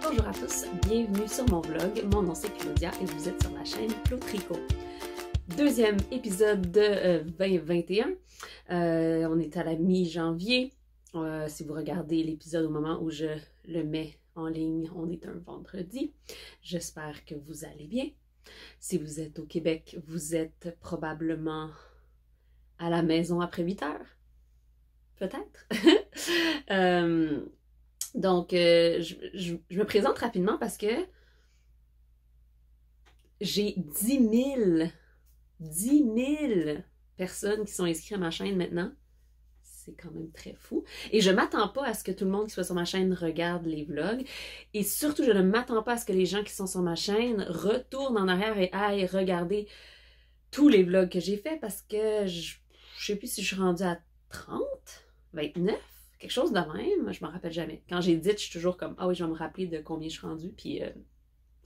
Bonjour à tous, bienvenue sur mon vlog. Mon nom c'est Claudia et vous êtes sur ma chaîne Clo Tricot. Deuxième épisode de 2021. On est à la mi-janvier. Si vous regardez l'épisode au moment où je le mets en ligne, on est un vendredi. J'espère que vous allez bien. Si vous êtes au Québec, vous êtes probablement à la maison après 8 heures. Peut-être. Donc, je me présente rapidement parce que j'ai 10 000 personnes qui sont inscrites à ma chaîne maintenant. C'est quand même très fou. Et je ne m'attends pas à ce que tout le monde qui soit sur ma chaîne regarde les vlogs. Et surtout, je ne m'attends pas à ce que les gens qui sont sur ma chaîne retournent en arrière et aillent regarder tous les vlogs que j'ai faits parce que je ne sais plus si je suis rendue à 30, 29. Quelque chose de même, je m'en rappelle jamais. Quand j'ai dit, je suis toujours comme, ah oui, je vais me rappeler de combien je suis rendue, puis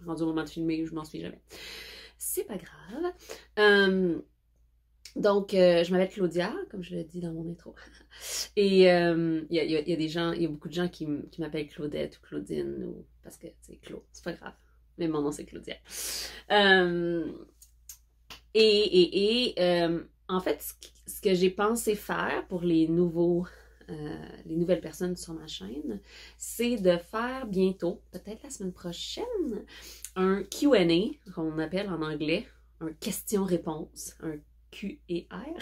rendu au moment de filmer, je m'en souviens jamais. C'est pas grave. Donc, je m'appelle Claudia, comme je l'ai dit dans mon intro. Et il y a des gens, il y a beaucoup de gens qui m'appellent Claudette ou Claudine, ou parce que c'est Claude, c'est pas grave. Mais mon nom c'est Claudia. En fait, ce que j'ai pensé faire pour les nouvelles personnes sur ma chaîne, c'est de faire bientôt, peut-être la semaine prochaine, un Q&A, qu'on appelle en anglais, un question-réponse, un Q&R,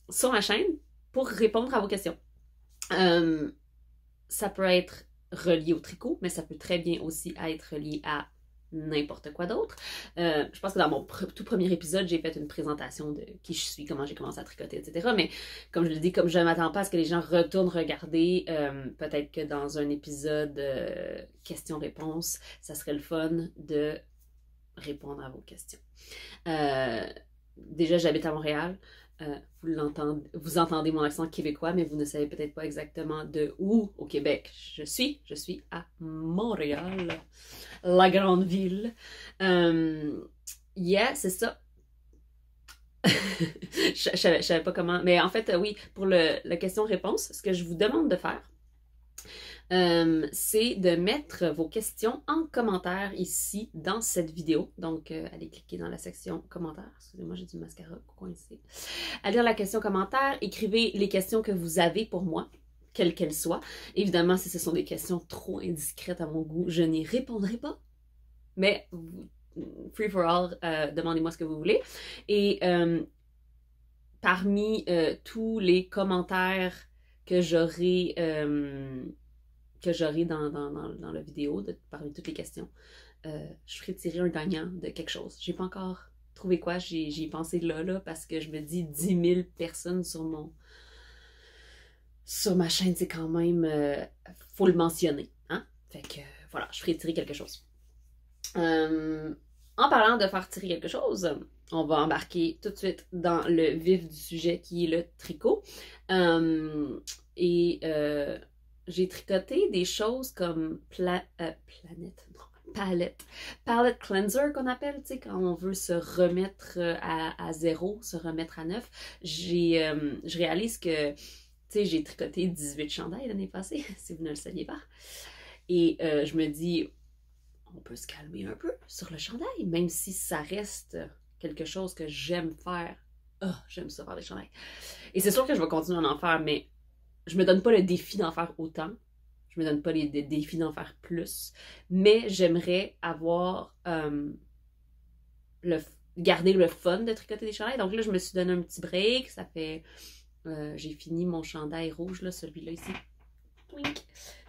sur ma chaîne pour répondre à vos questions. Ça peut être relié au tricot, mais ça peut très bien aussi être relié à n'importe quoi d'autre. Je pense que dans mon tout premier épisode, j'ai fait une présentation de qui je suis, comment j'ai commencé à tricoter, etc. Mais comme je le dis, comme je ne m'attends pas à ce que les gens retournent regarder, peut-être que dans un épisode questions-réponses, ça serait le fun de répondre à vos questions. Déjà, j'habite à Montréal. Vous entendez mon accent québécois, mais vous ne savez peut-être pas exactement de où au Québec je suis. Je suis à Montréal, la grande ville. Yeah, c'est ça. Je savais pas comment. Mais en fait, oui, pour la question-réponse, ce que je vous demande de faire, c'est de mettre vos questions en commentaire ici dans cette vidéo. Donc, allez cliquer dans la section commentaires. Excusez-moi, j'ai du mascara coincé. Allez dans la question commentaire, écrivez les questions que vous avez pour moi, quelles qu'elles soient. Évidemment, si ce sont des questions trop indiscrètes à mon goût, je n'y répondrai pas. Mais, free for all, demandez-moi ce que vous voulez. Et parmi tous les commentaires que j'aurai dans la vidéo, parmi toutes les questions, je ferai tirer un gagnant de quelque chose. J'ai pas encore trouvé quoi, j'y ai pensé là, parce que je me dis 10 000 personnes sur ma chaîne, c'est quand même, faut le mentionner, hein? Fait que, voilà, je ferai tirer quelque chose. En parlant de faire tirer quelque chose, on va embarquer tout de suite dans le vif du sujet qui est le tricot. J'ai tricoté des choses comme palette cleanser qu'on appelle, tu sais, quand on veut se remettre à zéro, se remettre à neuf. Je réalise que, tu sais, j'ai tricoté 18 chandails l'année passée, si vous ne le saviez pas. Et je me dis, on peut se calmer un peu sur le chandail, même si ça reste quelque chose que j'aime faire. Oh, j'aime ça faire des chandails. Et c'est sûr que je vais continuer à en faire, mais je me donne pas le défi d'en faire autant. Je me donne pas le défi d'en faire plus. Mais j'aimerais avoir garder le fun de tricoter des chandails. Donc là, je me suis donné un petit break. Ça fait... j'ai fini mon chandail rouge, là, celui-là ici. Twink.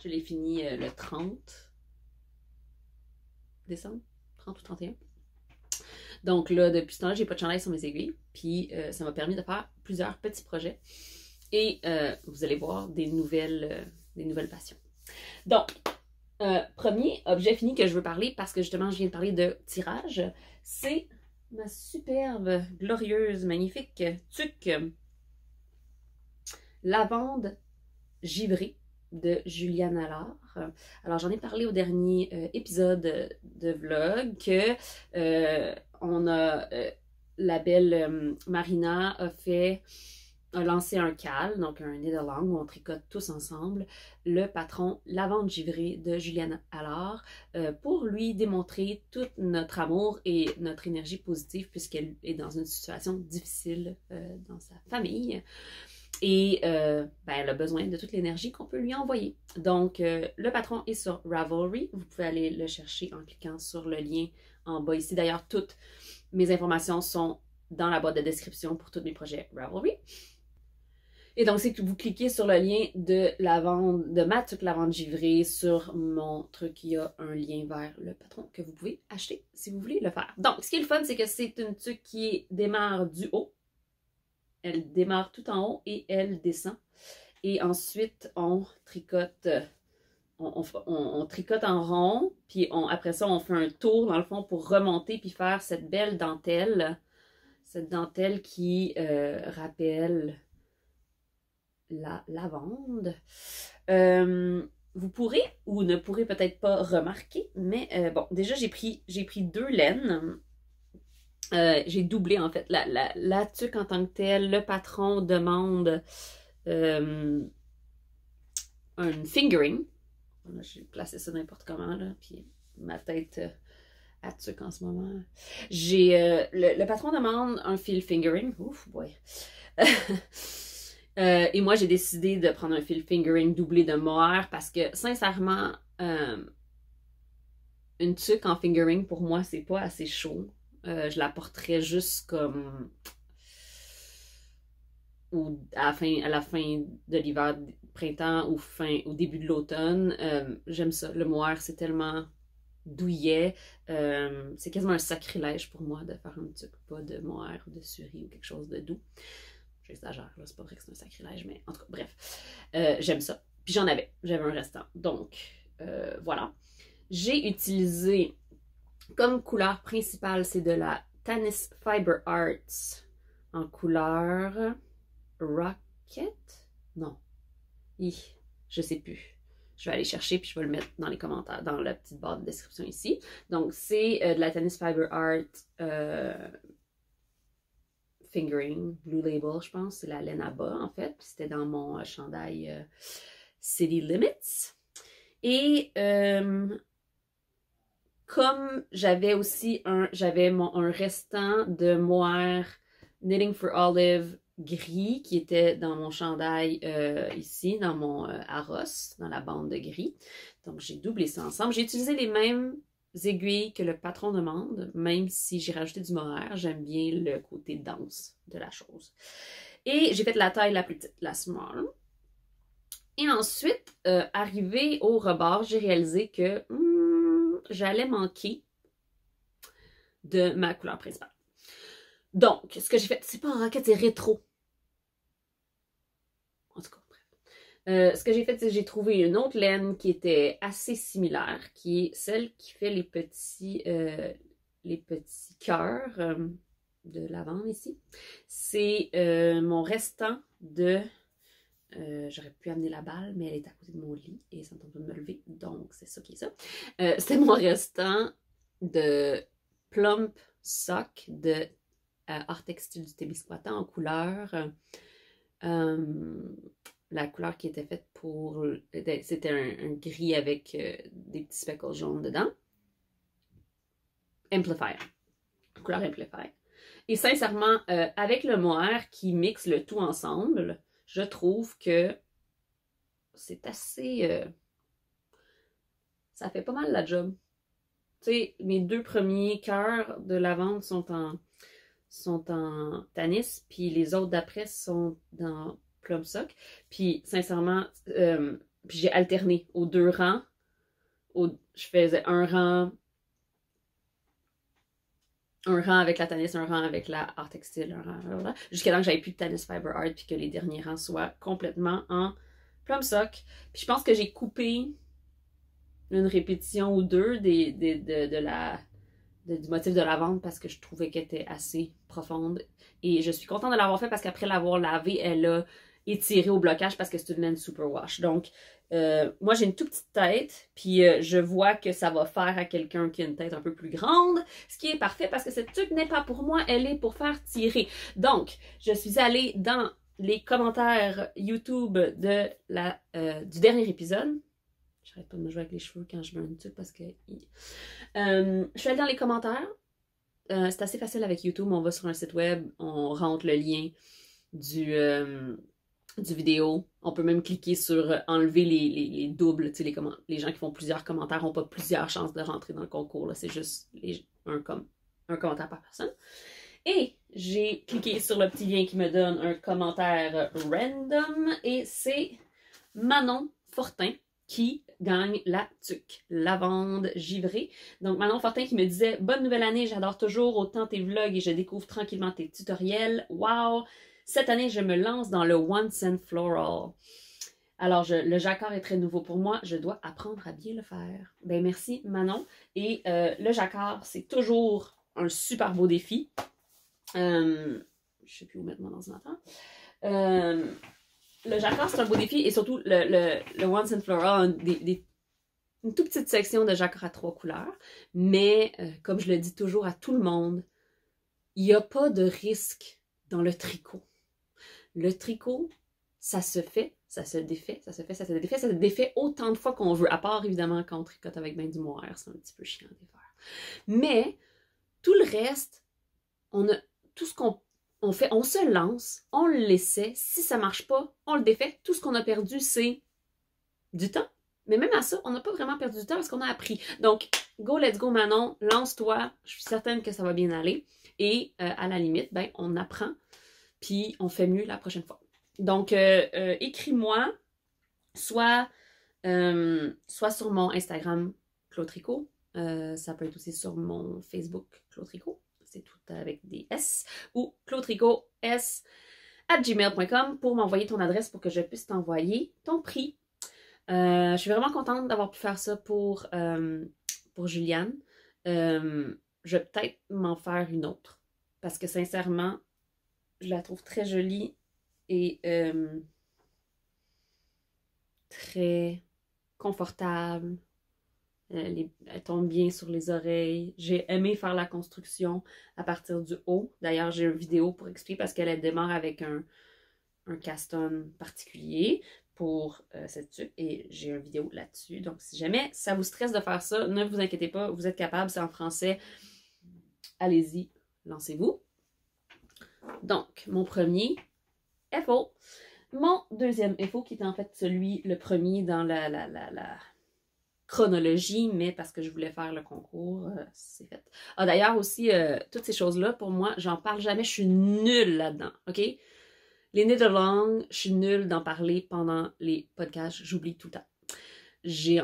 Je l'ai fini le 30 décembre. 30 ou 31. Donc là, depuis ce temps-là, j'ai pas de chandail sur mes aiguilles. Puis ça m'a permis de faire plusieurs petits projets. Et vous allez voir des nouvelles passions. Donc, premier objet fini que je veux parler, parce que justement, je viens de parler de tirage, c'est ma superbe, glorieuse, magnifique tuque lavande givrée de Juliane Allard. Alors, j'en ai parlé au dernier épisode de vlog que la belle Marina a fait a lancé un CAL, donc un knit-along où on tricote tous ensemble, le patron Lavande givrée de Juliane Allard, pour lui démontrer tout notre amour et notre énergie positive puisqu'elle est dans une situation difficile dans sa famille. Et elle a besoin de toute l'énergie qu'on peut lui envoyer. Donc, le patron est sur Ravelry. Vous pouvez aller le chercher en cliquant sur le lien en bas ici. D'ailleurs, toutes mes informations sont dans la boîte de description pour tous mes projets Ravelry. Et donc, c'est que vous cliquez sur le lien de ma tuque lavande givrée sur mon truc. Il y a un lien vers le patron que vous pouvez acheter si vous voulez le faire. Donc, ce qui est le fun, c'est que c'est une tuque qui démarre du haut. Elle démarre tout en haut et elle descend. Et ensuite, on tricote, on tricote en rond. Puis après ça, on fait un tour dans le fond pour remonter puis faire cette belle dentelle. Cette dentelle qui rappelle la lavande. Vous pourrez ou ne pourrez peut-être pas remarquer, mais bon, déjà j'ai pris 2 laines. J'ai doublé en fait la tuque en tant que telle. Le patron demande un fingering. J'ai placé ça n'importe comment là, puis ma tête à tuque en ce moment. Le patron demande un fil fingering. Ouf, boy. Et moi, j'ai décidé de prendre un fil fingering doublé de mohair parce que, sincèrement, une tuque en fingering, pour moi, c'est pas assez chaud. Je la porterais juste comme à la fin de l'hiver, printemps ou au début de l'automne. J'aime ça. Le mohair, c'est tellement douillet. C'est quasiment un sacrilège pour moi de faire une tuque pas de mohair ou de surie ou quelque chose de doux. J'exagère, là, c'est pas vrai que c'est un sacrilège, mais en tout cas, bref. J'aime ça. Puis j'avais un restant. Donc, voilà. J'ai utilisé comme couleur principale, c'est de la Tanis Fiber Arts en couleur Rocket? Non. Je sais plus. Je vais aller chercher puis je vais le mettre dans les commentaires, dans la petite barre de description ici. Donc, c'est de la Tanis Fiber Art Fingering, Blue Label, je pense. C'est la laine à bas, en fait. Puis c'était dans mon chandail City Limits. Et comme j'avais aussi un restant de mohair Knitting for Olive gris qui était dans mon chandail ici, dans mon Aros, dans la bande de gris. Donc, j'ai doublé ça ensemble. J'ai utilisé les mêmes aiguilles que le patron demande, même si j'ai rajouté du mohair. J'aime bien le côté dense de la chose. Et j'ai fait la taille la plus petite, la small. Et ensuite, arrivé au rebord, j'ai réalisé que j'allais manquer de ma couleur principale. Donc, ce que j'ai fait, c'est pas un rocket, c'est rétro. En tout cas, bref. Ce que j'ai fait, c'est que j'ai trouvé une autre laine qui était assez similaire, qui est celle qui fait les petits cœurs de lavande ici. C'est mon restant de... j'aurais pu amener la balle, mais elle est à côté de mon lit et ça me tente de me lever, donc c'est ça qui est ça. C'était mon restant de Plump Sock de Art Textile du Témiscouata en couleur. La couleur qui était faite pour... C'était un gris avec des petits speckles jaunes dedans. Amplifier. Couleur Amplifier. Et sincèrement, avec le mohair qui mixe le tout ensemble, je trouve que c'est assez... ça fait pas mal la job. Tu sais, mes 2 premiers cœurs de lavande sont en Tanis, puis les autres d'après sont dans Plum Sock. Puis sincèrement, puis j'ai alterné aux 2 rangs. Je faisais un rang avec la Tanis, un rang avec la Art Textile, jusqu'à là que j'avais plus de Tanis Fiber Art, puis que les derniers rangs soient complètement en Plum Sock. Puis je pense que j'ai coupé une répétition ou 2 du motif de lavande parce que je trouvais qu'elle était assez profonde. Et je suis contente de l'avoir fait parce qu'après l'avoir lavée, elle a étiré au blocage parce que c'est une laine superwash. Donc, moi, j'ai une toute petite tête, puis je vois que ça va faire à quelqu'un qui a une tête un peu plus grande, ce qui est parfait parce que cette tuque n'est pas pour moi, elle est pour faire tirer. Donc, je suis allée dans les commentaires YouTube du dernier épisode. J'arrête pas de me jouer avec les cheveux quand je mets un truc parce que... je suis allée dans les commentaires. C'est assez facile avec YouTube. On va sur un site web, on rentre le lien du vidéo. On peut même cliquer sur enlever les doubles. Les gens qui font plusieurs commentaires n'ont pas plusieurs chances de rentrer dans le concours. C'est juste un commentaire par personne. Et j'ai cliqué sur le petit lien qui me donne un commentaire random. Et c'est Manon Fortin qui gagne la tuque lavande givrée. Donc Manon Fortin qui me disait « Bonne nouvelle année, j'adore toujours autant tes vlogs et je découvre tranquillement tes tutoriels. Wow! Cette année, je me lance dans le One Cent Floral. » Alors, le jacquard est très nouveau pour moi. Je dois apprendre à bien le faire. Ben merci Manon. Et le jacquard, c'est toujours un super beau défi. Je ne sais plus où mettre mon ordinateur. Le jacquard, c'est un beau défi et surtout le One Cent Floral a une toute petite section de jacquard à 3 couleurs. Mais comme je le dis toujours à tout le monde, il n'y a pas de risque dans le tricot. Le tricot, ça se fait, ça se défait, ça se fait, ça se défait, ça se défait autant de fois qu'on veut. À part évidemment quand on tricote avec ben du mohair, c'est un petit peu chiant à défaire. Mais tout le reste, tout ce qu'on fait, on se lance, on l'essaie. Si ça marche pas, on le défait. Tout ce qu'on a perdu, c'est du temps. Mais même à ça, on n'a pas vraiment perdu du temps parce qu'on a appris. Donc, go, let's go Manon, lance-toi. Je suis certaine que ça va bien aller. Et à la limite, ben, on apprend, puis on fait mieux la prochaine fois. Donc, écris-moi, soit sur mon Instagram, Claude Tricot. Ça peut être aussi sur mon Facebook, Claude Tricot. C'est tout avec des S. Ou claudetricots@gmail.com pour m'envoyer ton adresse pour que je puisse t'envoyer ton prix. Je suis vraiment contente d'avoir pu faire ça pour Juliane. Je vais peut-être m'en faire une autre. Parce que sincèrement, je la trouve très jolie et très confortable. Elle tombe bien sur les oreilles. J'ai aimé faire la construction à partir du haut. D'ailleurs, j'ai une vidéo pour expliquer parce qu'elle démarre avec un cast-on particulier pour cette tuque et j'ai une vidéo là-dessus. Donc, si jamais ça vous stresse de faire ça, ne vous inquiétez pas, vous êtes capable, c'est en français. Allez-y, lancez-vous. Donc, mon premier FO. Mon deuxième FO qui est en fait le premier dans la chronologie, mais parce que je voulais faire le concours, c'est fait. Ah, d'ailleurs aussi, toutes ces choses-là, pour moi, j'en parle jamais, je suis nulle là-dedans, ok? Les knit-along, je suis nulle d'en parler pendant les podcasts, j'oublie tout le temps.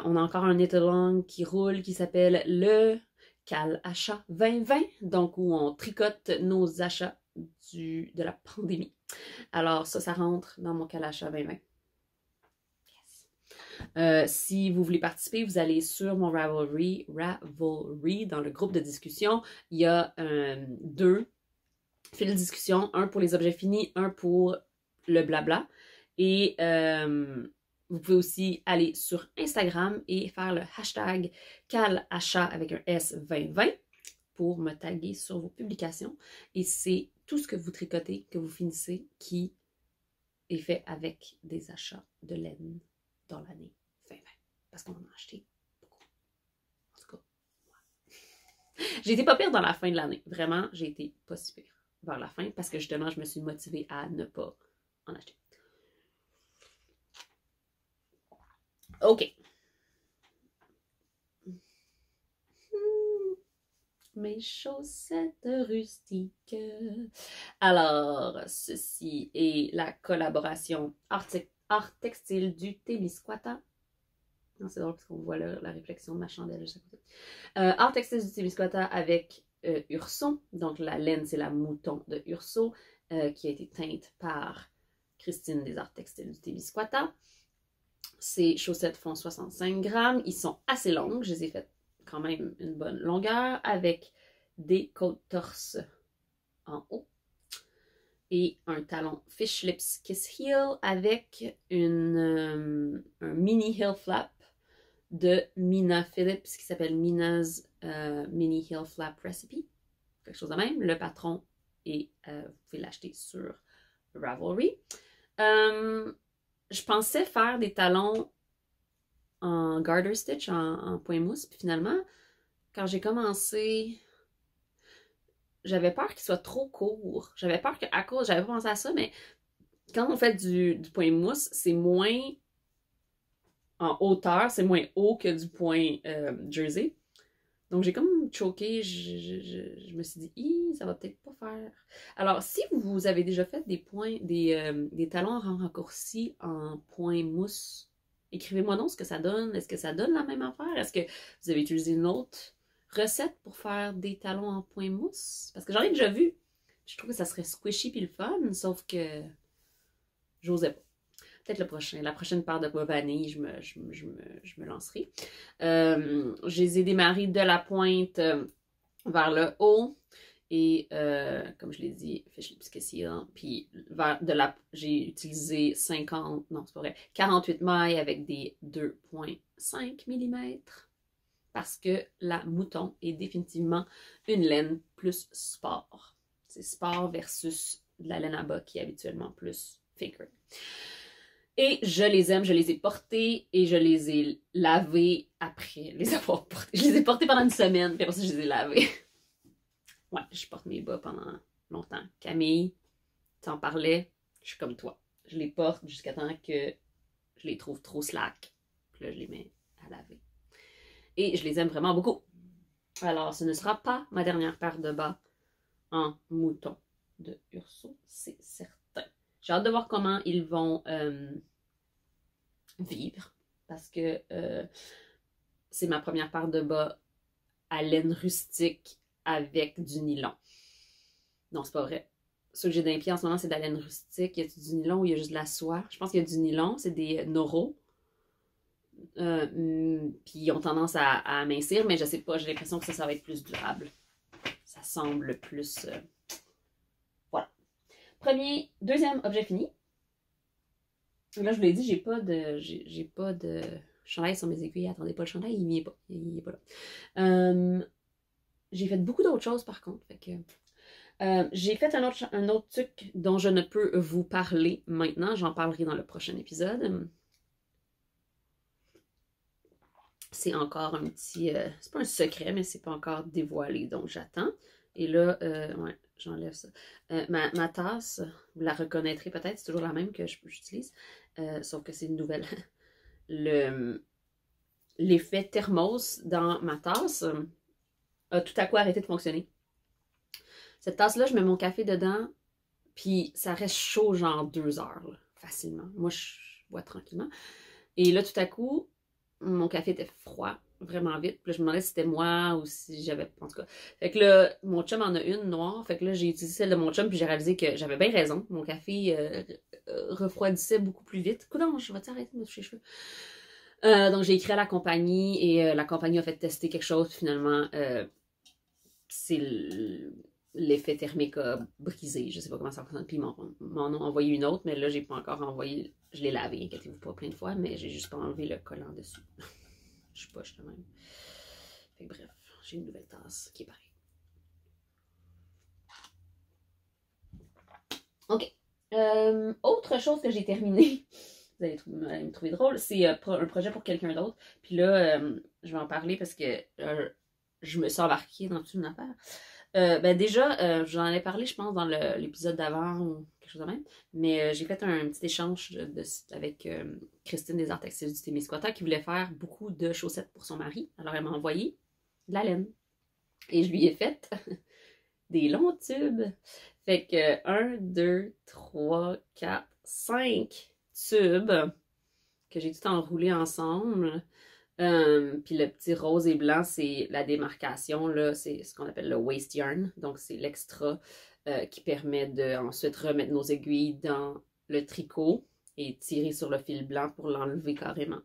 On a encore un knit-along qui roule, qui s'appelle le Cal Achat 2020, donc où on tricote nos achats de la pandémie. Alors ça rentre dans mon Cal Achat 2020. Si vous voulez participer, vous allez sur mon Ravelry, dans le groupe de discussion. Il y a 2 fils de discussion, un pour les objets finis, un pour le blabla. Et vous pouvez aussi aller sur Instagram et faire le hashtag CalAchat avec un S 2020 pour me taguer sur vos publications. Et c'est tout ce que vous tricotez, que vous finissez, qui est fait avec des achats de laine dans l'année 2020. Parce qu'on en a acheté beaucoup. En tout cas, moi. J'ai été pas pire dans la fin de l'année. Vraiment, j'ai été pas si pire vers la fin parce que justement, je me suis motivée à ne pas en acheter. OK. Mes chaussettes rustiques. Alors, ceci est la collaboration art textile du Témiscouata. Non, c'est drôle parce qu'on voit la réflexion de ma chandelle juste à côté. Art textile du Témiscouata avec Urso. Donc, la laine, c'est la mouton de Urso qui a été teinte par Christine des Arts textiles du Témiscouata. Ces chaussettes font 65 grammes. Ils sont assez longues. Je les ai faites quand même une bonne longueur avec des côtes torse en haut et un talon Fish Lips Kiss Heel avec un mini heel flap de Mina Phillips qui s'appelle Mina's Mini Heel Flap Recipe. Quelque chose de même. Le patron est, vous pouvez l'acheter sur Ravelry. Je pensais faire des talons en garter stitch, en point mousse, puis finalement, quand j'ai commencé, j'avais peur qu'il soit trop court. J'avais peur qu'à cause, j'avais pas pensé à ça, mais quand on fait du point mousse, c'est moins en hauteur, c'est moins haut que du point jersey. Donc j'ai comme choqué, je me suis dit, ça va peut-être pas faire. Alors, si vous avez déjà fait des talons raccourcis en point mousse, écrivez-moi donc ce que ça donne. Est-ce que ça donne la même affaire? Est-ce que vous avez utilisé une autre recette pour faire des talons en point mousse? Parce que j'en ai déjà vu. Je trouve que ça serait squishy puis le fun, sauf que j'osais pas. Peut-être la prochaine paire de bois vanille, je me lancerai. Je les ai démarrés de la pointe vers le haut. Et comme je l'ai dit, fiche les petits hein, puis j'ai utilisé 50, non c'est pas vrai, 48 mailles avec des 2,5 mm parce que la mouton est définitivement une laine plus sport. C'est sport versus la laine à bas qui est habituellement plus figure. Et je les aime, je les ai portés et je les ai lavés après les avoir portés. Je les ai portés pendant une semaine, puis après ça, je les ai lavés. Ouais, je porte mes bas pendant longtemps. Camille, t'en parlais, je suis comme toi. Je les porte jusqu'à temps que je les trouve trop slack. Puis là, je les mets à laver. Et je les aime vraiment beaucoup. Alors, ce ne sera pas ma dernière paire de bas en mouton de Urso, c'est certain. J'ai hâte de voir comment ils vont vivre parce que c'est ma première paire de bas à laine rustique avec du nylon. Non, c'est pas vrai. Ce que j'ai dans les pieds en ce moment, c'est de la laine rustique. Il y a du nylon ou il y a juste de la soie? Je pense qu'il y a du nylon, c'est des Noro. Puis ils ont tendance à amincir, mais je sais pas, j'ai l'impression que ça va être plus durable. Ça semble plus... Voilà. Deuxième objet fini. Là, je vous l'ai dit, j'ai pas de chandail sur mes aiguilles. Attendez pas le chandail, il est pas là. J'ai fait beaucoup d'autres choses par contre. Fait que, j'ai fait un autre truc dont je ne peux vous parler maintenant. J'en parlerai dans le prochain épisode. C'est encore un petit... c'est pas un secret, mais c'est pas encore dévoilé, donc j'attends. Et là, ouais, j'enlève ça. Ma tasse, vous la reconnaîtrez peut-être, c'est toujours la même que j'utilise, sauf que c'est une nouvelle. L'effet thermos dans ma tasse a tout à coup arrêté de fonctionner. Cette tasse-là, je mets mon café dedans, puis ça reste chaud genre 2 heures, là, facilement. Moi, je bois tranquillement. Et là, tout à coup, mon café était froid, vraiment vite. Puis là, je me demandais si c'était moi ou si j'avais... En tout cas. Fait que là, mon chum en a une noire. Fait que là, j'ai utilisé celle de mon chum, puis j'ai réalisé que j'avais bien raison. Mon café refroidissait beaucoup plus vite. Coudonc, je vais arrêter de me toucher les cheveux. Donc, j'ai écrit à la compagnie et la compagnie a fait tester quelque chose. Puis finalement, c'est l'effet thermique a brisé. Je sais pas comment ça fonctionne. Puis ils m'en ont envoyé une autre, mais là, j'ai pas encore envoyé. Je l'ai lavé, inquiétez-vous pas, plein de fois, mais j'ai juste pas enlevé le collant dessus. Je suis poche de même. Fait que bref, j'ai une nouvelle tasse qui est pareille. OK. Autre chose que j'ai terminé, vous allez me trouver drôle, c'est un projet pour quelqu'un d'autre. Puis là, je vais en parler parce que je me suis embarquée dans toute une affaire. Ben déjà, j'en ai parlé, je pense, dans l'épisode d'avant ou quelque chose de même. Mais j'ai fait un petit échange avec Christine des Arts Textiles du Témiscouata qui voulait faire beaucoup de chaussettes pour son mari. Alors, elle m'a envoyé de la laine. Et je lui ai fait des longs tubes. Fait que 1, 2, 3, 4, 5 tubes que j'ai tout enroulé ensemble. Puis le petit rose et blanc, c'est la démarcation, là, c'est ce qu'on appelle le waste yarn. Donc, c'est l'extra qui permet de ensuite remettre nos aiguilles dans le tricot et tirer sur le fil blanc pour l'enlever carrément.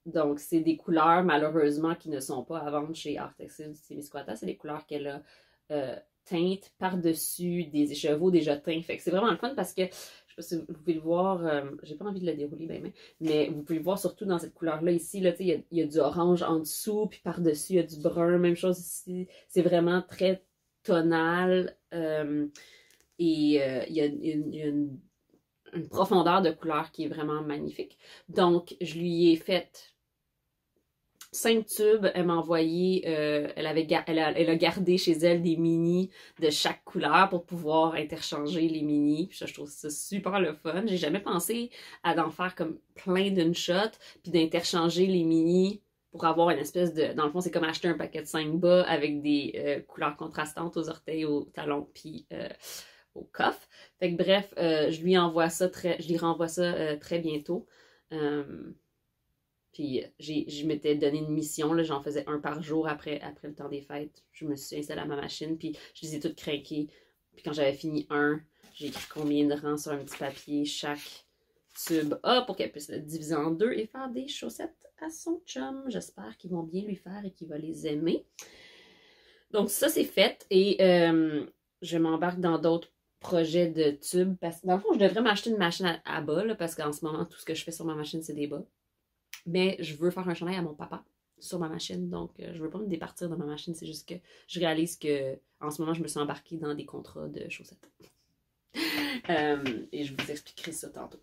Donc, c'est des couleurs, malheureusement, qui ne sont pas à vendre chez Art Textile du Témiscouata. C'est des couleurs qu'elle a teintes par-dessus des écheveaux déjà teints. Fait que c'est vraiment le fun parce que je sais pas si vous pouvez le voir, j'ai pas envie de le dérouler bien, mais vous pouvez le voir surtout dans cette couleur-là ici, là, il y a du orange en dessous, puis par-dessus, il y a du brun, même chose ici. C'est vraiment très tonal, et il y a une profondeur de couleur qui est vraiment magnifique. Donc, je lui ai fait 5 tubes. Elle m'a envoyé, elle a gardé chez elle des mini de chaque couleur pour pouvoir interchanger les mini. Puis ça, je trouve ça super le fun. J'ai jamais pensé à en faire comme plein d'une shot, puis d'interchanger les mini pour avoir une espèce de... Dans le fond, c'est comme acheter un paquet de 5 bas avec des couleurs contrastantes aux orteils, aux talons, puis au coffre. Fait que bref, je lui renvoie ça très bientôt. Puis je m'étais donné une mission, j'en faisais un par jour après le temps des fêtes. Je me suis installée à ma machine, puis je les ai toutes craquées. Puis quand j'avais fini un, j'ai écrit combien de rangs sur un petit papier, chaque tube A, pour qu'elle puisse le diviser en deux et faire des chaussettes à son chum. J'espère qu'ils vont bien lui faire et qu'il va les aimer. Donc ça, c'est fait. Et je m'embarque dans d'autres projets de tubes. Parce que dans le fond, je devrais m'acheter une machine à bas, là, parce qu'en ce moment, tout ce que je fais sur ma machine, c'est des bas. Mais je veux faire un chandail à mon papa sur ma machine, donc je veux pas me départir de ma machine, c'est juste que je réalise que en ce moment, je me suis embarquée dans des contrats de chaussettes. Et je vous expliquerai ça tantôt.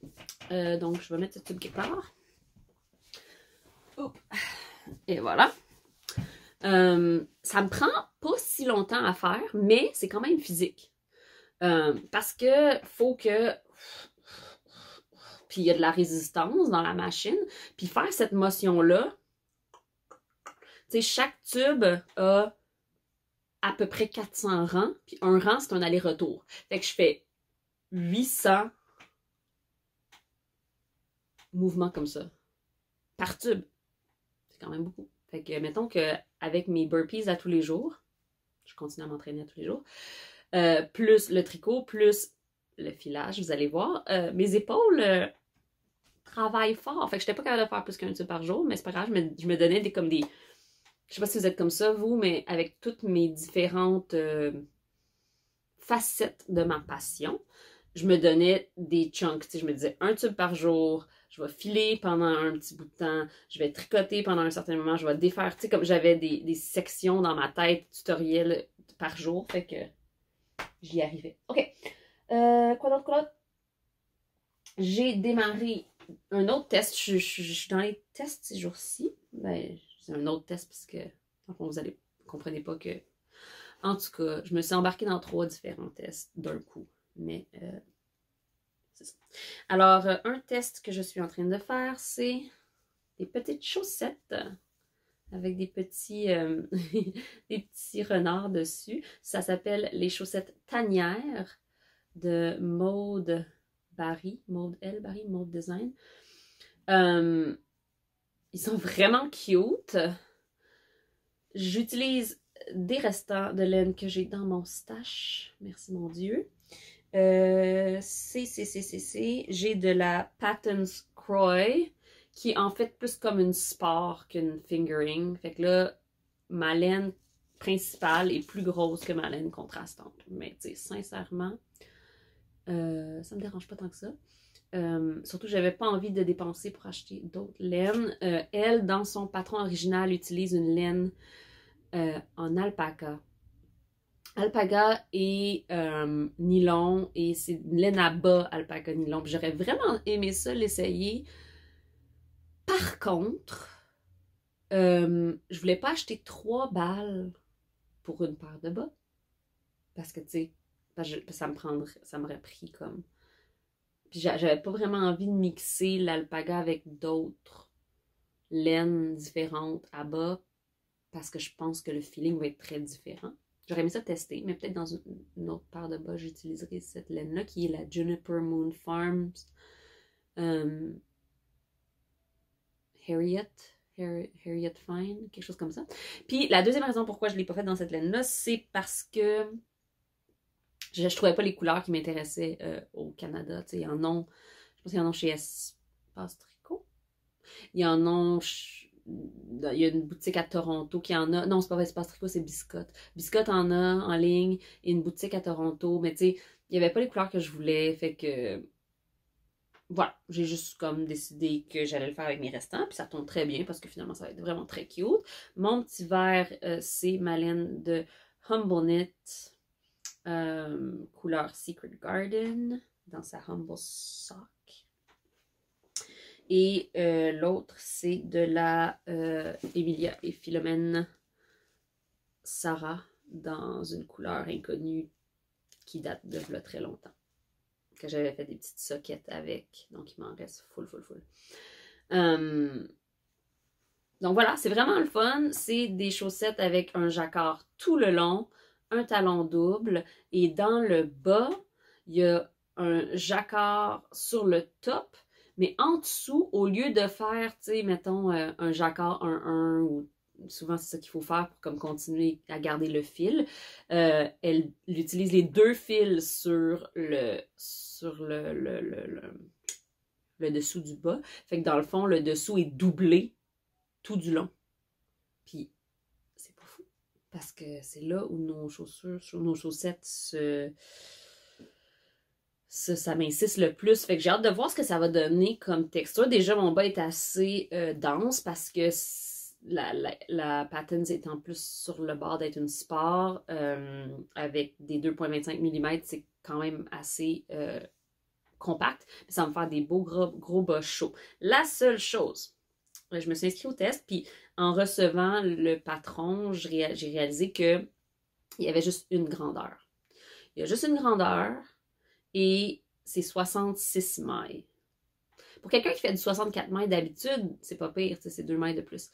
Donc, je vais mettre ce tube quelque part. Oups. Et voilà. Ça me prend pas si longtemps à faire, mais c'est quand même physique. Parce que faut que... Puis il y a de la résistance dans la machine. Puis faire cette motion-là, tu sais, chaque tube a à peu près 400 rangs. Puis un rang, c'est un aller-retour. Fait que je fais 800 mouvements comme ça. Par tube. C'est quand même beaucoup. Fait que mettons qu'avec mes burpees à tous les jours, je continue à m'entraîner à tous les jours, plus le tricot, plus le filage, vous allez voir, mes épaules... travaille fort. Fait que j'étais pas capable de faire plus qu'un tube par jour, mais c'est pas grave, je me donnais comme des... Je sais pas si vous êtes comme ça, vous, mais avec toutes mes différentes facettes de ma passion, je me donnais des chunks. Je me disais un tube par jour, je vais filer pendant un petit bout de temps, je vais tricoter pendant un certain moment, je vais défaire. Tu sais, comme j'avais des sections dans ma tête tutoriels par jour, fait que j'y arrivais. OK. Quoi d'autre? J'ai démarré un autre test. Je suis dans les tests ces jours-ci. Ben, c'est un autre test parce que, vous allez comprenez pas que... En tout cas, je me suis embarquée dans 3 différents tests d'un coup. Mais, c'est ça. Alors, un test que je suis en train de faire, c'est des petites chaussettes avec des petits, des petits renards dessus. Ça s'appelle les chaussettes tanières de Maude Barry, Maude Design. Ils sont vraiment cute. J'utilise des restants de laine que j'ai dans mon stash. Merci mon Dieu. J'ai de la Patton's Croy, qui est en fait plus comme une sport qu'une fingering. Fait que là, ma laine principale est plus grosse que ma laine contrastante. Mais tu sais, sincèrement, ça me dérange pas tant que ça. Surtout, j'avais pas envie de dépenser pour acheter d'autres laines. Elle, dans son patron original, utilise une laine en alpaca. Alpaca et nylon, et c'est une laine à bas alpaca nylon. J'aurais vraiment aimé ça, l'essayer. Par contre, je voulais pas acheter 3 balles pour une paire de bas. Parce que, tu sais, ça m'aurait pris comme... Puis j'avais pas vraiment envie de mixer l'alpaga avec d'autres laines différentes à bas parce que je pense que le feeling va être très différent. J'aurais aimé ça tester, mais peut-être dans une autre paire de bas, j'utiliserai cette laine-là qui est la Juniper Moon Farms Harriet Fine, quelque chose comme ça. Puis la deuxième raison pourquoi je ne l'ai pas faite dans cette laine-là, c'est parce que je trouvais pas les couleurs qui m'intéressaient au Canada. T'sais, je pense qu'il y en a chez Espace Tricot. Il y en a... Il y a une boutique à Toronto qui en a. Non, c'est pas Espace Tricot, c'est Biscotte. Biscotte en a en ligne et une boutique à Toronto. Mais tu sais, il n'y avait pas les couleurs que je voulais. Fait que... Voilà, j'ai juste comme décidé que j'allais le faire avec mes restants. Puis ça tombe très bien parce que finalement, ça va être vraiment très cute. Mon petit vert, c'est ma laine de Humble Knit. Couleur Secret Garden. dans sa Humble Sock. Et l'autre, c'est de la Emilia et Philomène Sarah dans une couleur inconnue qui date de là très longtemps. Que j'avais fait des petites soquettes avec. Donc, il m'en reste full. Donc voilà, c'est vraiment le fun. C'est des chaussettes avec un jacquard tout le long, un talon double. Et dans le bas, il y a un jacquard sur le top. Mais en dessous, au lieu de faire, tu sais, mettons, un jacquard 1-1 ou souvent c'est ça qu'il faut faire pour comme continuer à garder le fil, elle utilise les deux fils sur le dessous du bas. Fait que dans le fond, le dessous est doublé tout du long. Puis, c'est pas fou. Parce que c'est là où nos chaussettes s'amincissent le plus. Fait que j'ai hâte de voir ce que ça va donner comme texture. Déjà, mon bas est assez dense parce que la patine étant plus sur le bord d'être une sport avec des 2,25 mm, c'est quand même assez compact. Ça va me faire des beaux gros bas chauds. La seule chose, je me suis inscrite au test, puis en recevant le patron, j'ai réalisé qu'il y avait juste une grandeur. Il y a juste une grandeur et c'est 66 mailles. Pour quelqu'un qui fait du 64 mailles d'habitude, c'est pas pire, c'est 2 mailles de plus.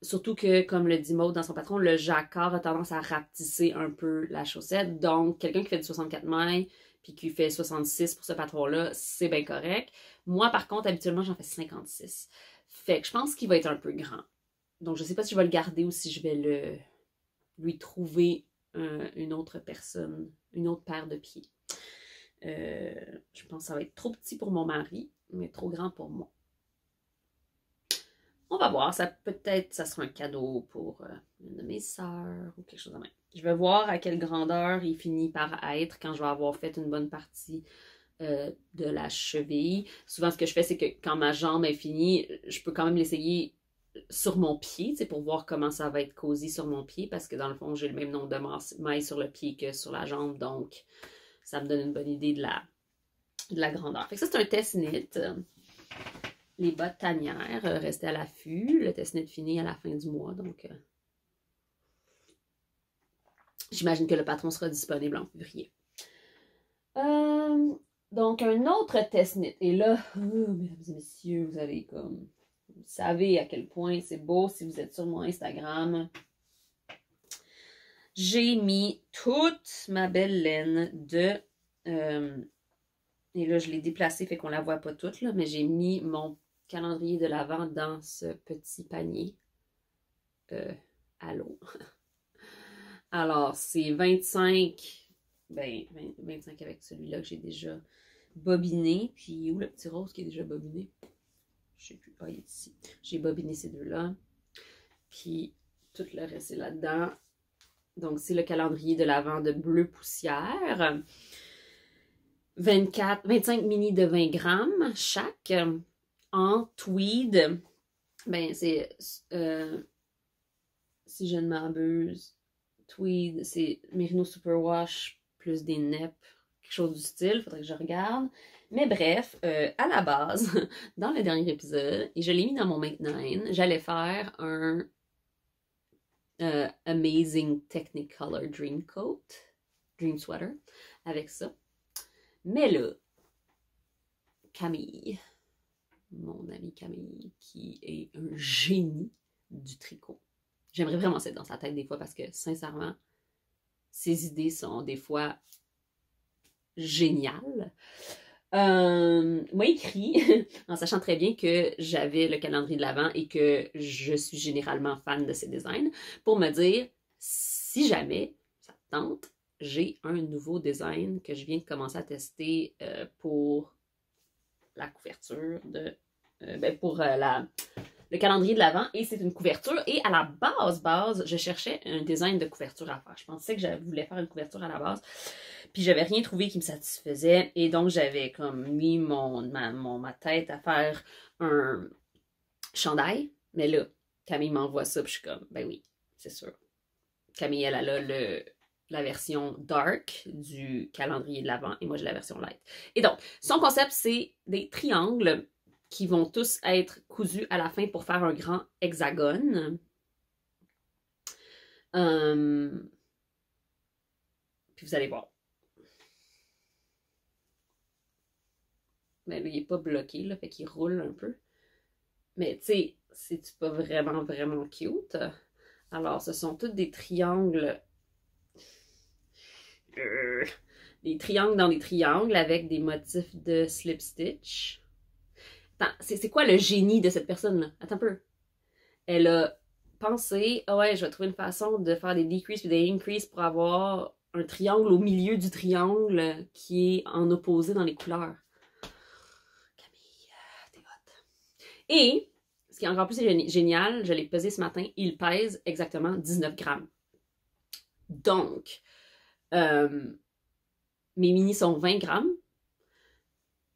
Surtout que, comme le dit Maud dans son patron, le jacquard a tendance à rapetisser un peu la chaussette. Donc, quelqu'un qui fait du 64 mailles puis qui fait 66 pour ce patron-là, c'est bien correct. Moi, par contre, habituellement, j'en fais 56. Fait que je pense qu'il va être un peu grand. Donc, je sais pas si je vais le garder ou si je vais lui trouver une autre personne, une autre paire de pieds. Je pense que ça va être trop petit pour mon mari, mais trop grand pour moi. On va voir, peut-être ça sera un cadeau pour une de mes sœurs ou quelque chose de même. Je vais voir à quelle grandeur il finit par être quand je vais avoir fait une bonne partie de la cheville. Souvent, ce que je fais, c'est que quand ma jambe est finie, je peux quand même l'essayer sur mon pied, pour voir comment ça va être cosy sur mon pied, parce que dans le fond, j'ai le même nombre de mailles sur le pied que sur la jambe, donc ça me donne une bonne idée de la grandeur. Fait que ça, c'est un test knit. Les bottes tanières, restaient à l'affût. Le test knit finit à la fin du mois, donc j'imagine que le patron sera disponible en février. Donc, un autre test knit. Et là, mesdames et messieurs, vous savez à quel point c'est beau si vous êtes sur mon Instagram. J'ai mis toute ma belle laine de... et là, je l'ai déplacée, fait qu'on la voit pas toute, là, mais j'ai mis mon calendrier de l'Avent dans ce petit panier à l'eau. Alors, c'est 25 avec celui-là que j'ai déjà bobiné. Puis, où le petit rose qui est déjà bobiné? Je sais plus. Ah, il est ici. J'ai bobiné ces deux-là. Puis, tout le reste est là-dedans. Donc, c'est le calendrier de l'Avent de bleu poussière. 25 mini de 20 grammes chaque. En tweed. Ben, c'est... si je ne m'abuse, tweed, c'est Merino Superwash plus des neps, quelque chose du style, faudrait que je regarde. Mais bref, à la base, dans le dernier épisode, et je l'ai mis dans mon Make 9, j'allais faire un Amazing Technicolor Dream Coat, Dream Sweater, avec ça. Mais là, Camille, mon amie Camille, qui est un génie du tricot. J'aimerais vraiment être dans sa tête des fois parce que, sincèrement, ses idées sont des fois géniales. M'a écrit, en sachant très bien que j'avais le calendrier de l'Avent et que je suis généralement fan de ses designs, pour me dire, si jamais ça te tente, j'ai un nouveau design que je viens de commencer à tester pour la couverture de... pour le calendrier de l'Avent, et c'est une couverture. Et à la base, je cherchais un design de couverture à faire. Je pensais que je voulais faire une couverture à la base. Puis j'avais rien trouvé qui me satisfaisait. Et donc j'avais comme mis ma tête à faire un chandail. Mais là, Camille m'envoie ça, puis je suis comme, ben oui, c'est sûr. Camille, elle a le la version dark du calendrier de l'Avent et moi j'ai la version light. Et donc, son concept, c'est des triangles qui vont tous être cousus à la fin pour faire un grand hexagone. Puis vous allez voir. Mais là, il n'est pas bloqué, là, fait qu'il roule un peu. Mais tu sais, c'est pas vraiment, vraiment cute. Alors, ce sont tous des triangles. Des triangles dans des triangles avec des motifs de slip stitch. Attends, c'est quoi le génie de cette personne-là? Attends un peu. Elle a pensé, ah ouais, je vais trouver une façon de faire des decreases et des increases pour avoir un triangle au milieu du triangle qui est en opposé dans les couleurs. Camille, t'es hot. Et, ce qui est encore plus génial, je l'ai pesé ce matin, il pèse exactement 19 grammes. Donc, mes minis sont 20 grammes.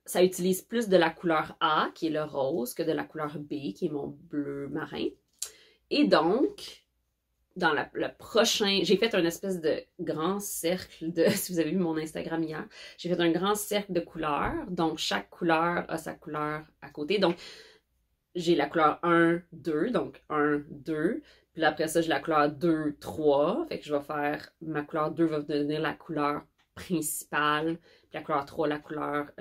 Ça utilise plus de la couleur A, qui est le rose, que de la couleur B, qui est mon bleu marin. Et donc, dans le prochain... J'ai fait un espèce de grand cercle de... Si vous avez vu mon Instagram hier, j'ai fait un grand cercle de couleurs. Donc, chaque couleur a sa couleur à côté. Donc, j'ai la couleur 1, 2. Donc, 1, 2. Puis après ça, j'ai la couleur 2, 3. Fait que je vais faire... Ma couleur 2 va devenir la couleur principale. Puis la couleur 3, la couleur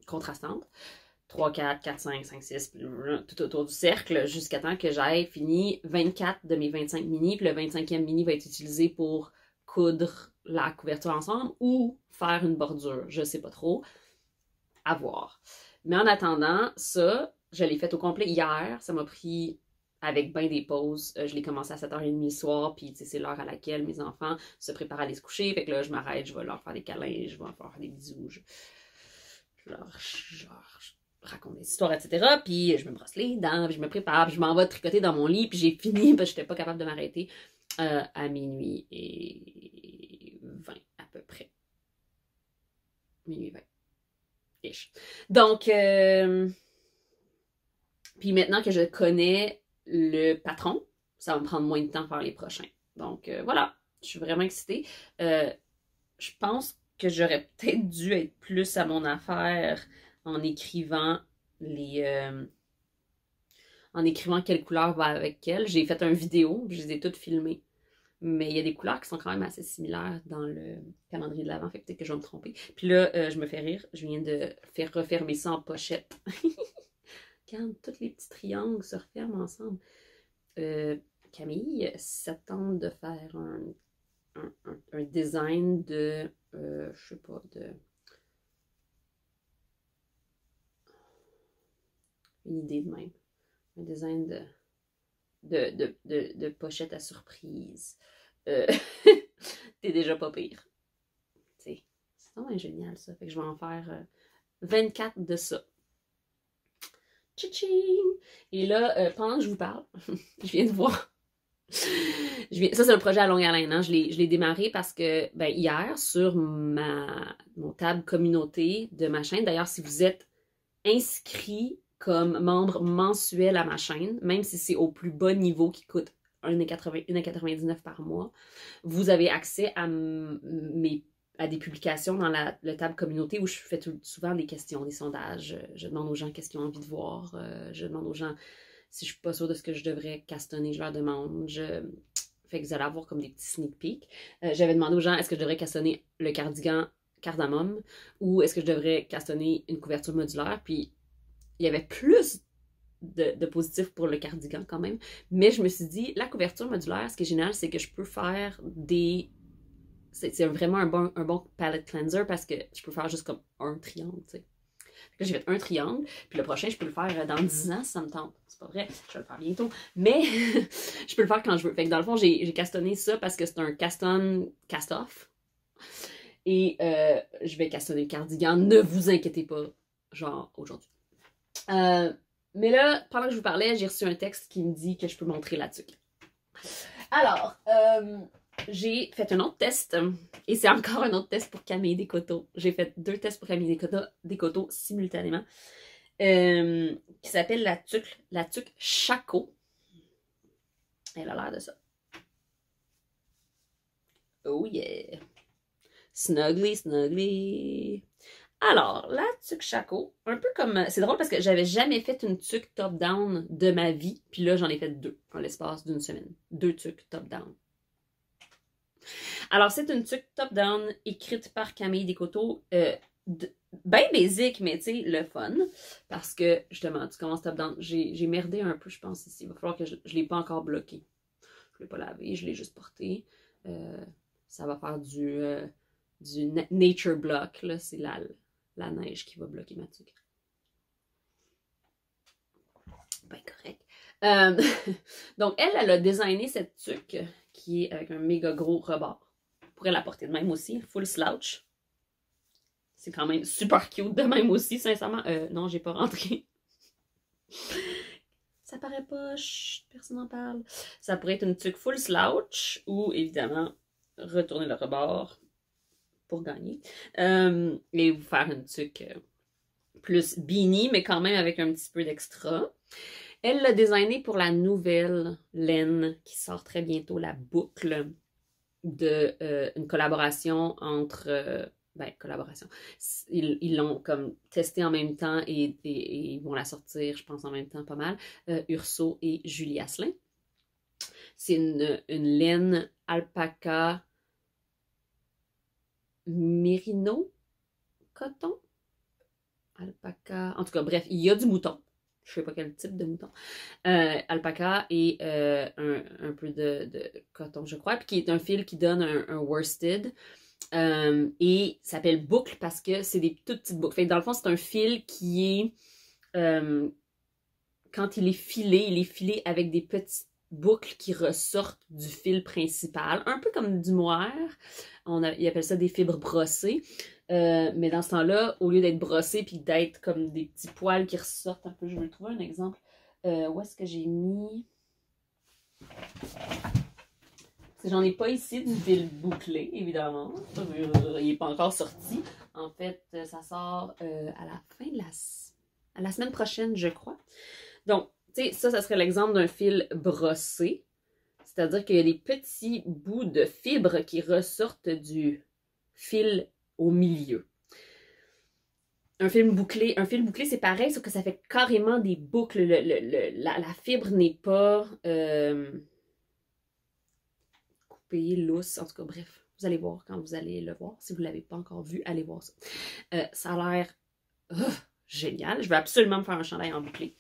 contrastante. 3, 4, 4, 5, 5, 6, tout autour du cercle, jusqu'à temps que j'aille fini 24 de mes 25 mini. Puis le 25e mini va être utilisé pour coudre la couverture ensemble ou faire une bordure. Je sais pas trop. À voir. Mais en attendant, ça, je l'ai fait au complet hier. Ça m'a pris avec bien des pauses. Je l'ai commencé à 7h30 le soir, puis c'est l'heure à laquelle mes enfants se préparent à aller se coucher. Fait que là, je m'arrête, je vais leur faire des câlins, je vais leur faire des bisous. Je raconte des histoires, etc. Puis je me brosse les dents, puis je me prépare, puis je m'en vais tricoter dans mon lit, puis j'ai fini, parce que j'étais pas capable de m'arrêter à minuit et 20 à peu près. Minuit 20. Ish. Donc, puis maintenant que je connais le patron, ça va me prendre moins de temps à faire les prochains. Donc, voilà, je suis vraiment excitée. Je pense que j'aurais peut-être dû être plus à mon affaire en écrivant en écrivant quelle couleur va avec quelle. J'ai fait une vidéo, je les ai toutes filmées. Mais il y a des couleurs qui sont quand même assez similaires dans le calendrier de l'Avent, fait peut-être que je vais me tromper. Puis là, je me fais rire, je viens de faire refermer ça en pochette. Regarde, tous les petits triangles se referment ensemble. Camille, si ça te tente de faire un design de, je sais pas, une idée de même. Un design de pochette à surprise. T'es déjà pas pire. C'est vraiment génial ça. Fait que je vais en faire 24 de ça. Tching! Et là, pendant que je vous parle, je viens de voir. Ça, c'est un projet à longue haleine. Hein? Je l'ai démarré parce que ben, hier, sur mon tab communauté de ma chaîne, d'ailleurs, si vous êtes inscrit comme membre mensuel à ma chaîne, même si c'est au plus bas niveau qui coûte 1,99$ par mois, vous avez accès à des publications dans le tab communauté où je fais souvent des questions, des sondages. Je demande aux gens qu'est-ce qu'ils ont envie de voir. Je demande aux gens si je suis pas sûre de ce que je devrais castonner, je leur demande. Fait que vous allez avoir comme des petits sneak peeks. J'avais demandé aux gens est-ce que je devrais castonner le cardigan cardamome ou est-ce que je devrais castonner une couverture modulaire. Puis il y avait plus de positifs pour le cardigan quand même. Mais je me suis dit, la couverture modulaire, ce qui est génial, c'est que je peux faire des... C'est vraiment un bon palette cleanser parce que je peux faire juste comme un triangle, tu sais. Là, j'ai fait un triangle, puis le prochain, je peux le faire dans 10 ans si ça me tente. C'est pas vrai, je vais le faire bientôt. Mais je peux le faire quand je veux. Fait que dans le fond, j'ai castonné ça parce que c'est un caston cast-off. Et je vais castonner le cardigan. Ne vous inquiétez pas, genre aujourd'hui. Mais là, pendant que je vous parlais, j'ai reçu un texte qui me dit que je peux montrer la tuque. Alors, j'ai fait un autre test, et c'est encore un autre test pour Camille Descoteaux. J'ai fait 2 tests pour Camille Descoteaux simultanément, qui s'appelle la tuque Chaco. Elle a l'air de ça. Oh yeah! Snuggly, snuggly! Alors, la tuque Chaco, un peu comme... C'est drôle parce que j'avais jamais fait une tuque top-down de ma vie, puis là, j'en ai fait 2 en l'espace d'une semaine. 2 tuques top-down. Alors, c'est une tuque top-down écrite par Camille Descoteaux. Ben basic, mais tu sais, le fun. Parce que, justement, tu commences top-down. J'ai merdé un peu, je pense, ici. Il va falloir que je l'ai pas encore bloqué. Je l'ai pas lavé, je l'ai juste porté. Ça va faire du nature block, là. C'est la neige qui va bloquer ma tuque. Ben correct. Donc, elle a designé cette tuque qui est avec un méga gros rebord. On pourrait la porter de même aussi, full slouch. C'est quand même super cute de même aussi, sincèrement. Non, j'ai pas rentré. Ça paraît pas, chut, personne n'en parle. Ça pourrait être une tuque full slouch ou, évidemment, retourner le rebord pour gagner. Et vous faire une tuque plus beanie, mais quand même avec un petit peu d'extra. Elle l'a designé pour la nouvelle laine qui sort très bientôt, la boucle de une collaboration entre... collaboration. Ils l'ont comme testé en même temps et ils vont la sortir, je pense, en même temps pas mal. Urso et Julie Asselin. C'est une laine alpaca mérino coton. Alpaca. En tout cas, bref, il y a du mouton. Je sais pas quel type de mouton. Alpaca et un peu de coton, je crois. Puis qui est un fil qui donne un worsted. Et ça s'appelle boucle parce que c'est des toutes petites boucles. Fait que dans le fond, c'est un fil qui est... quand il est filé avec des petites boucles qui ressortent du fil principal. Un peu comme du mohair. Ils appellent ça des fibres brossées. Mais dans ce temps-là, au lieu d'être brossé puis d'être comme des petits poils qui ressortent un peu, je vais trouver un exemple. Où est-ce que j'ai mis... J'en ai pas ici du fil bouclé, évidemment. Il n'est pas encore sorti. En fait, ça sort à la fin de la semaine prochaine, je crois. Donc, tu sais, ça serait l'exemple d'un fil brossé. C'est-à-dire qu'il y a des petits bouts de fibres qui ressortent du fil au milieu. Un fil bouclé, c'est pareil, sauf que ça fait carrément des boucles. La fibre n'est pas coupée, lousse. En tout cas, bref, vous allez voir quand vous allez le voir. Si vous ne l'avez pas encore vu, allez voir ça. Ça a l'air génial. Je vais absolument me faire un chandail en boucle.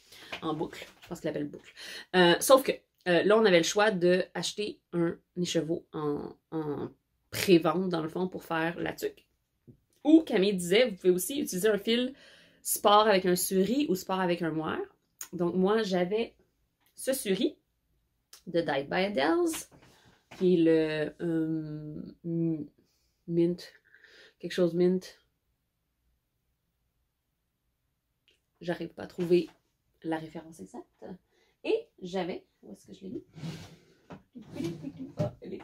Je pense qu'il l'appelle boucle. Sauf que là, on avait le choix d'acheter un écheveau en pré-vente, dans le fond, pour faire la tuque. Ou, Camille disait, vous pouvez aussi utiliser un fil sport avec un suri ou sport avec un mohair. Donc, moi, j'avais ce suri de Dyed by Adels, qui est le mint, quelque chose mint. J'arrive pas à trouver la référence exacte. Et j'avais, où est-ce que je l'ai mis?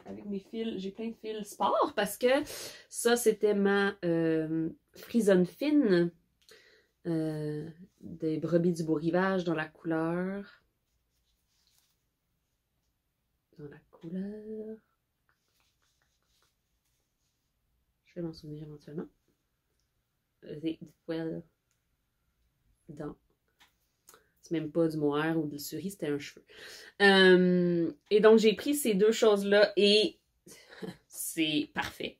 Avec mes fils, j'ai plein de fils sport parce que ça, c'était ma frisonne fine des brebis du beau rivage dans la couleur. Je vais m'en souvenir éventuellement. C'est même pas du mohair ou du suri, c'était un cheveu. Et donc, j'ai pris ces deux choses-là et c'est parfait.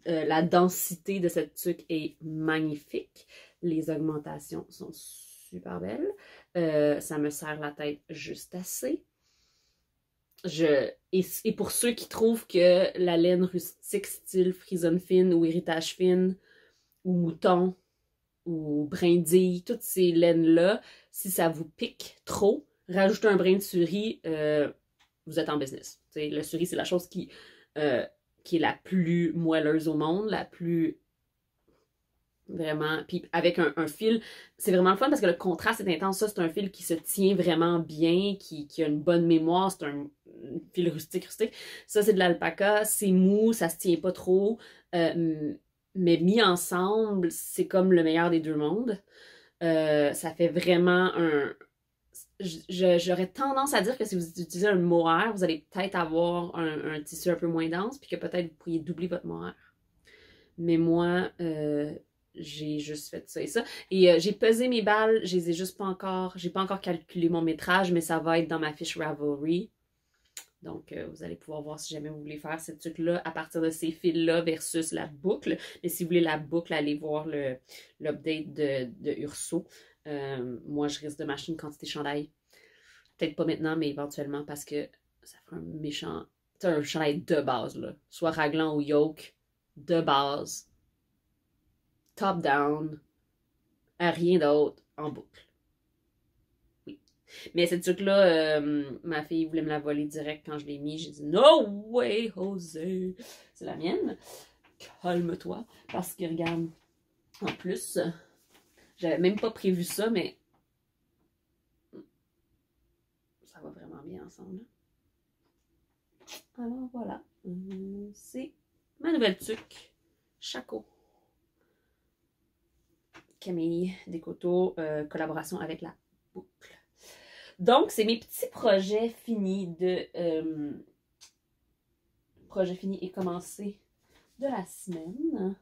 La densité de cette tuque est magnifique. Les augmentations sont super belles. Ça me serre la tête juste assez. Et pour ceux qui trouvent que la laine rustique style frisonne fine ou héritage fine ou mouton ou brindille, toutes ces laines-là, si ça vous pique trop, rajoutez un brin de suri, vous êtes en business. T'sais, le suri, c'est la chose qui est la plus moelleuse au monde, la plus vraiment... Puis avec un fil, c'est vraiment le fun parce que le contraste est intense. Ça, c'est un fil qui se tient vraiment bien, qui a une bonne mémoire. C'est un fil rustique. Ça, c'est de l'alpaca. C'est mou, ça se tient pas trop. Mais mis ensemble, c'est comme le meilleur des deux mondes. Ça fait vraiment j'aurais tendance à dire que si vous utilisez un mohair, vous allez peut-être avoir un tissu un peu moins dense, puis que peut-être vous pourriez doubler votre mohair. Mais moi, j'ai juste fait ça et ça. Et j'ai pesé mes balles, je les ai juste pas encore, j'ai pas encore calculé mon métrage, mais ça va être dans ma fiche Ravelry. Donc, vous allez pouvoir voir si jamais vous voulez faire cette truc-là à partir de ces fils-là versus la boucle. Mais si vous voulez la boucle, allez voir l'update de Urso. Moi, je risque de m'acheter une quantité de chandail. Peut-être pas maintenant, mais éventuellement parce que ça ferait un méchant... C'est un chandail de base, là. Soit raglan ou yoke, de base. Top down. À rien d'autre, en boucle. Mais cette truc-là, ma fille voulait me la voler direct quand je l'ai mis. J'ai dit no way, José. C'est la mienne. Calme-toi. Parce que regarde, en plus, j'avais même pas prévu ça, mais ça va vraiment bien ensemble. Alors voilà. C'est ma nouvelle tuque. Chaco. Camille Descoteaux, collaboration avec la boucle. Donc, c'est mes petits projets finis projets finis et commencés de la semaine.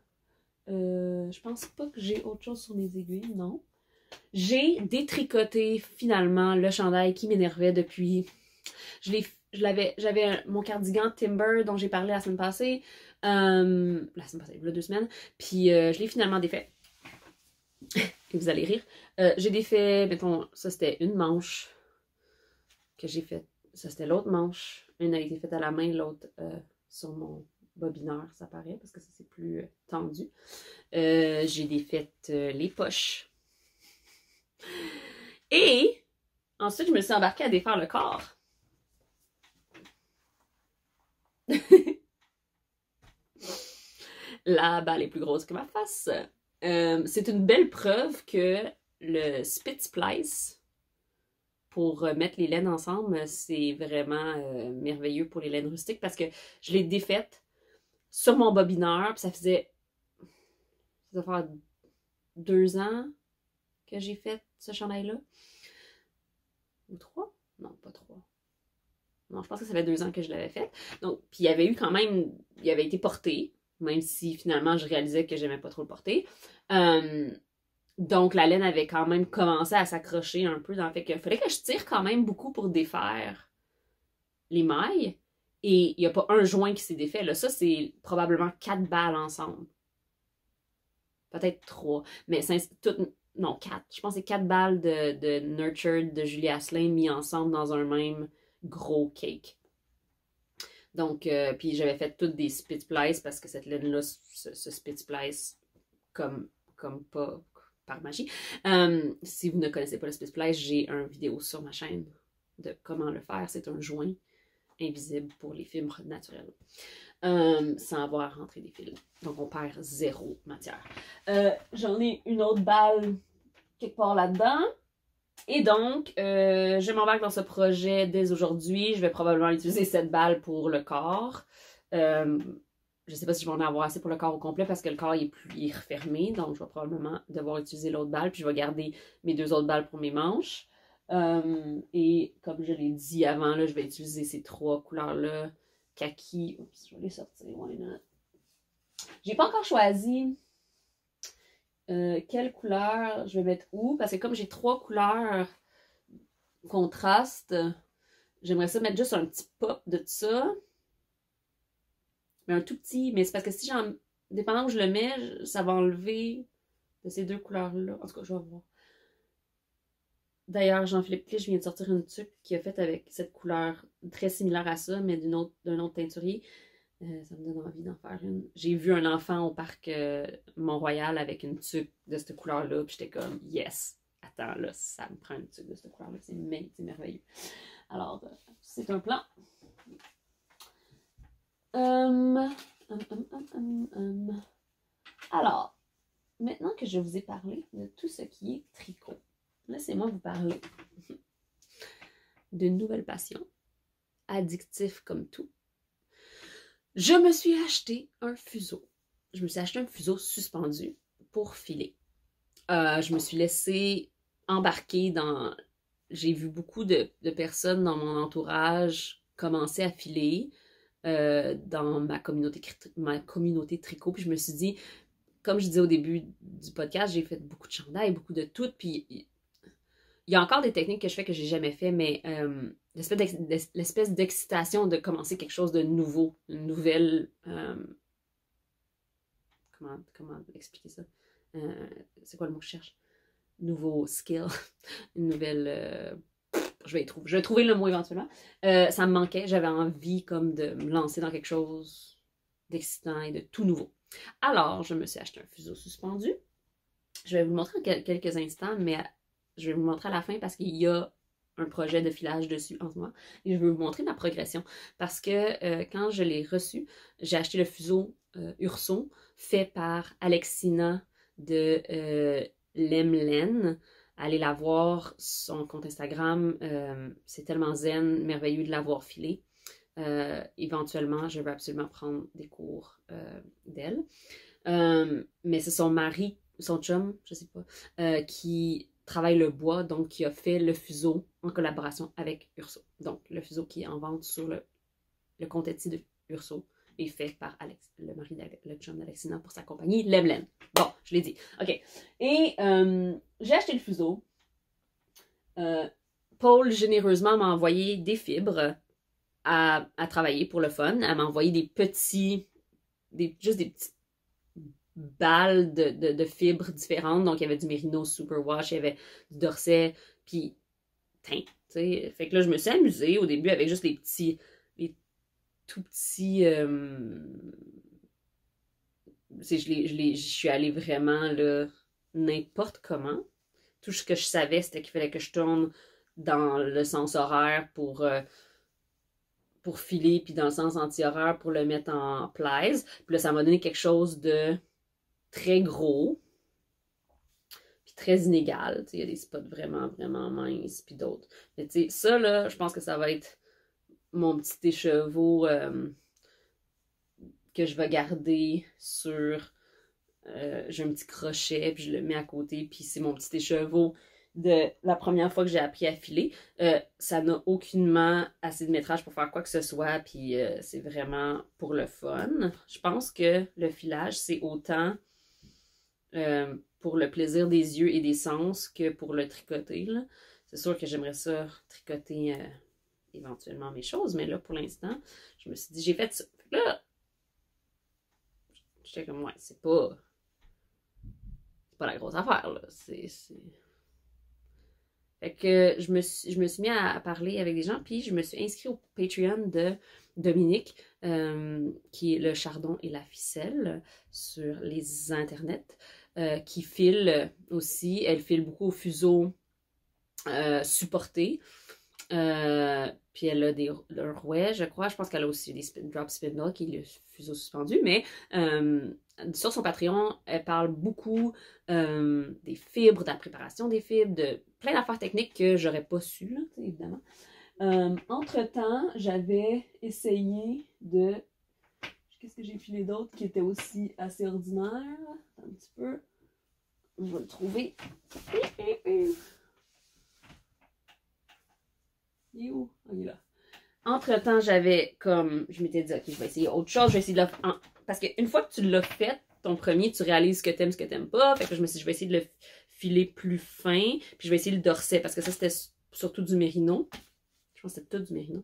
Je pense pas que j'ai autre chose sur mes aiguilles, non. J'ai détricoté finalement le chandail qui m'énervait depuis... J'avais mon cardigan Timber dont j'ai parlé la semaine passée. La semaine passée, il y a 2 semaines. Puis je l'ai finalement défait. Et vous allez rire. J'ai défait, mettons, ça c'était une manche que j'ai faite. Ça c'était l'autre manche. Une a été faite à la main, l'autre sur mon bobineur, ça paraît, parce que ça c'est plus tendu. J'ai défait les poches. Et ensuite, je me suis embarquée à défaire le corps. La balle est plus grosse que ma face. C'est une belle preuve que le spit splice pour mettre les laines ensemble, c'est vraiment merveilleux pour les laines rustiques parce que je l'ai défaite sur mon bobineur, puis ça faisait 2 ans que j'ai fait ce chandail-là. Ou 3? Non, pas 3. Non, je pense que ça fait 2 ans que je l'avais fait. Donc, puis il y avait eu quand même, il avait été porté, même si finalement je réalisais que j'aimais pas trop le porter. Donc la laine avait quand même commencé à s'accrocher un peu dans le fait qu'il fallait que je tire quand même beaucoup pour défaire les mailles. Et il n'y a pas un joint qui s'est défait. Là, ça, c'est probablement 4 balles ensemble. Peut-être 3. Mais non, 4. Je pense que c'est 4 balles de Nurtured de Julie Asselin mis ensemble dans un même gros cake. Donc, puis j'avais fait toutes des spit splice parce que cette laine-là se spit splice comme pas par magie. Si vous ne connaissez pas le spit splice, j'ai une vidéo sur ma chaîne de comment le faire. C'est un joint invisible pour les fibres naturelles. Sans avoir à rentrer des fils. Donc, on perd 0 matière. J'en ai une autre balle quelque part là-dedans. Et donc, je m'embarque dans ce projet dès aujourd'hui. Je vais probablement utiliser cette balle pour le corps. Je ne sais pas si je vais en avoir assez pour le corps au complet parce que le corps il est refermé. Donc, je vais probablement devoir utiliser l'autre balle. Puis, je vais garder mes 2 autres balles pour mes manches. Et comme je l'ai dit avant, là, je vais utiliser ces 3 couleurs-là. Kaki. Oups, je vais les sortir. Why not? J'ai pas encore choisi quelle couleur je vais mettre où. Parce que comme j'ai 3 couleurs contraste, j'aimerais ça mettre juste un petit pop de ça. Mais un tout petit. Mais c'est parce que si j'en... Dépendant où je le mets, ça va enlever de ces 2 couleurs-là. En tout cas, je vais voir. D'ailleurs, Jean-Philippe Clich vient de sortir une tuque qui a fait avec cette couleur très similaire à ça, mais d'un autre teinturier. Ça me donne envie d'en faire une. J'ai vu un enfant au parc Mont-Royal avec une tuque de cette couleur-là, puis j'étais comme, yes! Attends, là, ça me prend une tuque de cette couleur-là. C'est merveilleux. Alors, c'est un plan. Alors, maintenant que je vous ai parlé de tout ce qui est tricot, laissez-moi vous parler d'une nouvelle passion, addictif comme tout. Je me suis acheté un fuseau. Je me suis acheté un fuseau suspendu pour filer. Je me suis laissée embarquer dans j'ai vu beaucoup de personnes dans mon entourage commencer à filer dans ma communauté tricot. Puis je me suis dit, comme je disais au début du podcast, j'ai fait beaucoup de chandails, beaucoup de tout. Puis il y a encore des techniques que je fais que j'ai jamais fait, mais l'espèce d'excitation de commencer quelque chose de nouveau, une nouvelle... comment expliquer ça? C'est quoi le mot que je cherche? Nouveau skill, une nouvelle... je vais trouver le mot éventuellement. Ça me manquait, j'avais envie comme de me lancer dans quelque chose d'excitant et de tout nouveau. Alors, je me suis acheté un fuseau suspendu. Je vais vous le montrer en quelques instants, mais je vais vous le montrer à la fin parce qu'il y a un projet de filage dessus en ce moment. Et je vais vous montrer ma progression. Parce que quand je l'ai reçu, j'ai acheté le fuseau Urso fait par Alexina de Lemlen. Allez la voir, son compte Instagram. C'est tellement zen, merveilleux de l'avoir filé. Éventuellement, je veux absolument prendre des cours d'elle. Mais c'est son mari, son chum, je sais pas, qui travaille le bois, donc qui a fait le fuseau en collaboration avec Urso. Donc, le fuseau qui est en vente sur le compte Etsy de Urso est fait par Alex, le mari le chum d'Alexina pour sa compagnie Lemlen. Bon, je l'ai dit. OK. Et j'ai acheté le fuseau. Paul, généreusement, m'a envoyé des fibres à travailler pour le fun. Elle m'a envoyé des petits, juste des petites balles de fibres différentes. Donc, il y avait du Merino Superwash, il y avait du Dorset, puis teint, tu sais. Fait que là, je me suis amusée au début avec juste les tout petits... je suis allée vraiment, là, n'importe comment. Tout ce que je savais, c'était qu'il fallait que je tourne dans le sens horaire pour filer, puis dans le sens anti-horaire pour le mettre en plies. Puis là, ça m'a donné quelque chose de très gros, puis très inégal. Il y a des spots vraiment, vraiment minces, puis d'autres. Mais tu sais, ça, là, je pense que ça va être mon petit écheveau que je vais garder sur... j'ai un petit crochet, puis je le mets à côté, puis c'est mon petit écheveau de la première fois que j'ai appris à filer. Ça n'a aucunement assez de métrage pour faire quoi que ce soit, puis c'est vraiment pour le fun. Je pense que le filage, c'est autant pour le plaisir des yeux et des sens que pour le tricoter. C'est sûr que j'aimerais ça tricoter éventuellement mes choses, mais là, pour l'instant, je me suis dit, j'ai fait ça. Là, j'étais comme, ouais, c'est pas la grosse affaire, là. Fait que je me suis mis à parler avec des gens, puis je me suis inscrite au Patreon de Dominique, qui est le chardon et la ficelle sur les internets, qui file aussi. Elle file beaucoup au fuseau supporté. Puis elle a des rouets, je crois. Je pense qu'elle a aussi des drop spindle, qui est le fuseau suspendu. Mais sur son Patreon, elle parle beaucoup des fibres, de la préparation des fibres, de plein d'affaires techniques que j'aurais pas su, là, évidemment. Entre-temps, j'avais essayé de... Qu'est-ce que j'ai filé d'autre qui était aussi assez ordinaire? Un petit peu. Je vais le trouver. Il est où? Oh, il est là. Entre-temps, j'avais comme... Je m'étais dit, ok, je vais essayer autre chose. Je vais essayer de le... Parce qu'une fois que tu l'as fait, ton premier, tu réalises ce que t'aimes pas. Fait que je me suis dit, je vais essayer de le filer plus fin. Puis je vais essayer le dorset. Parce que ça, c'était surtout du mérino. Je pense que c'était tout du mérino.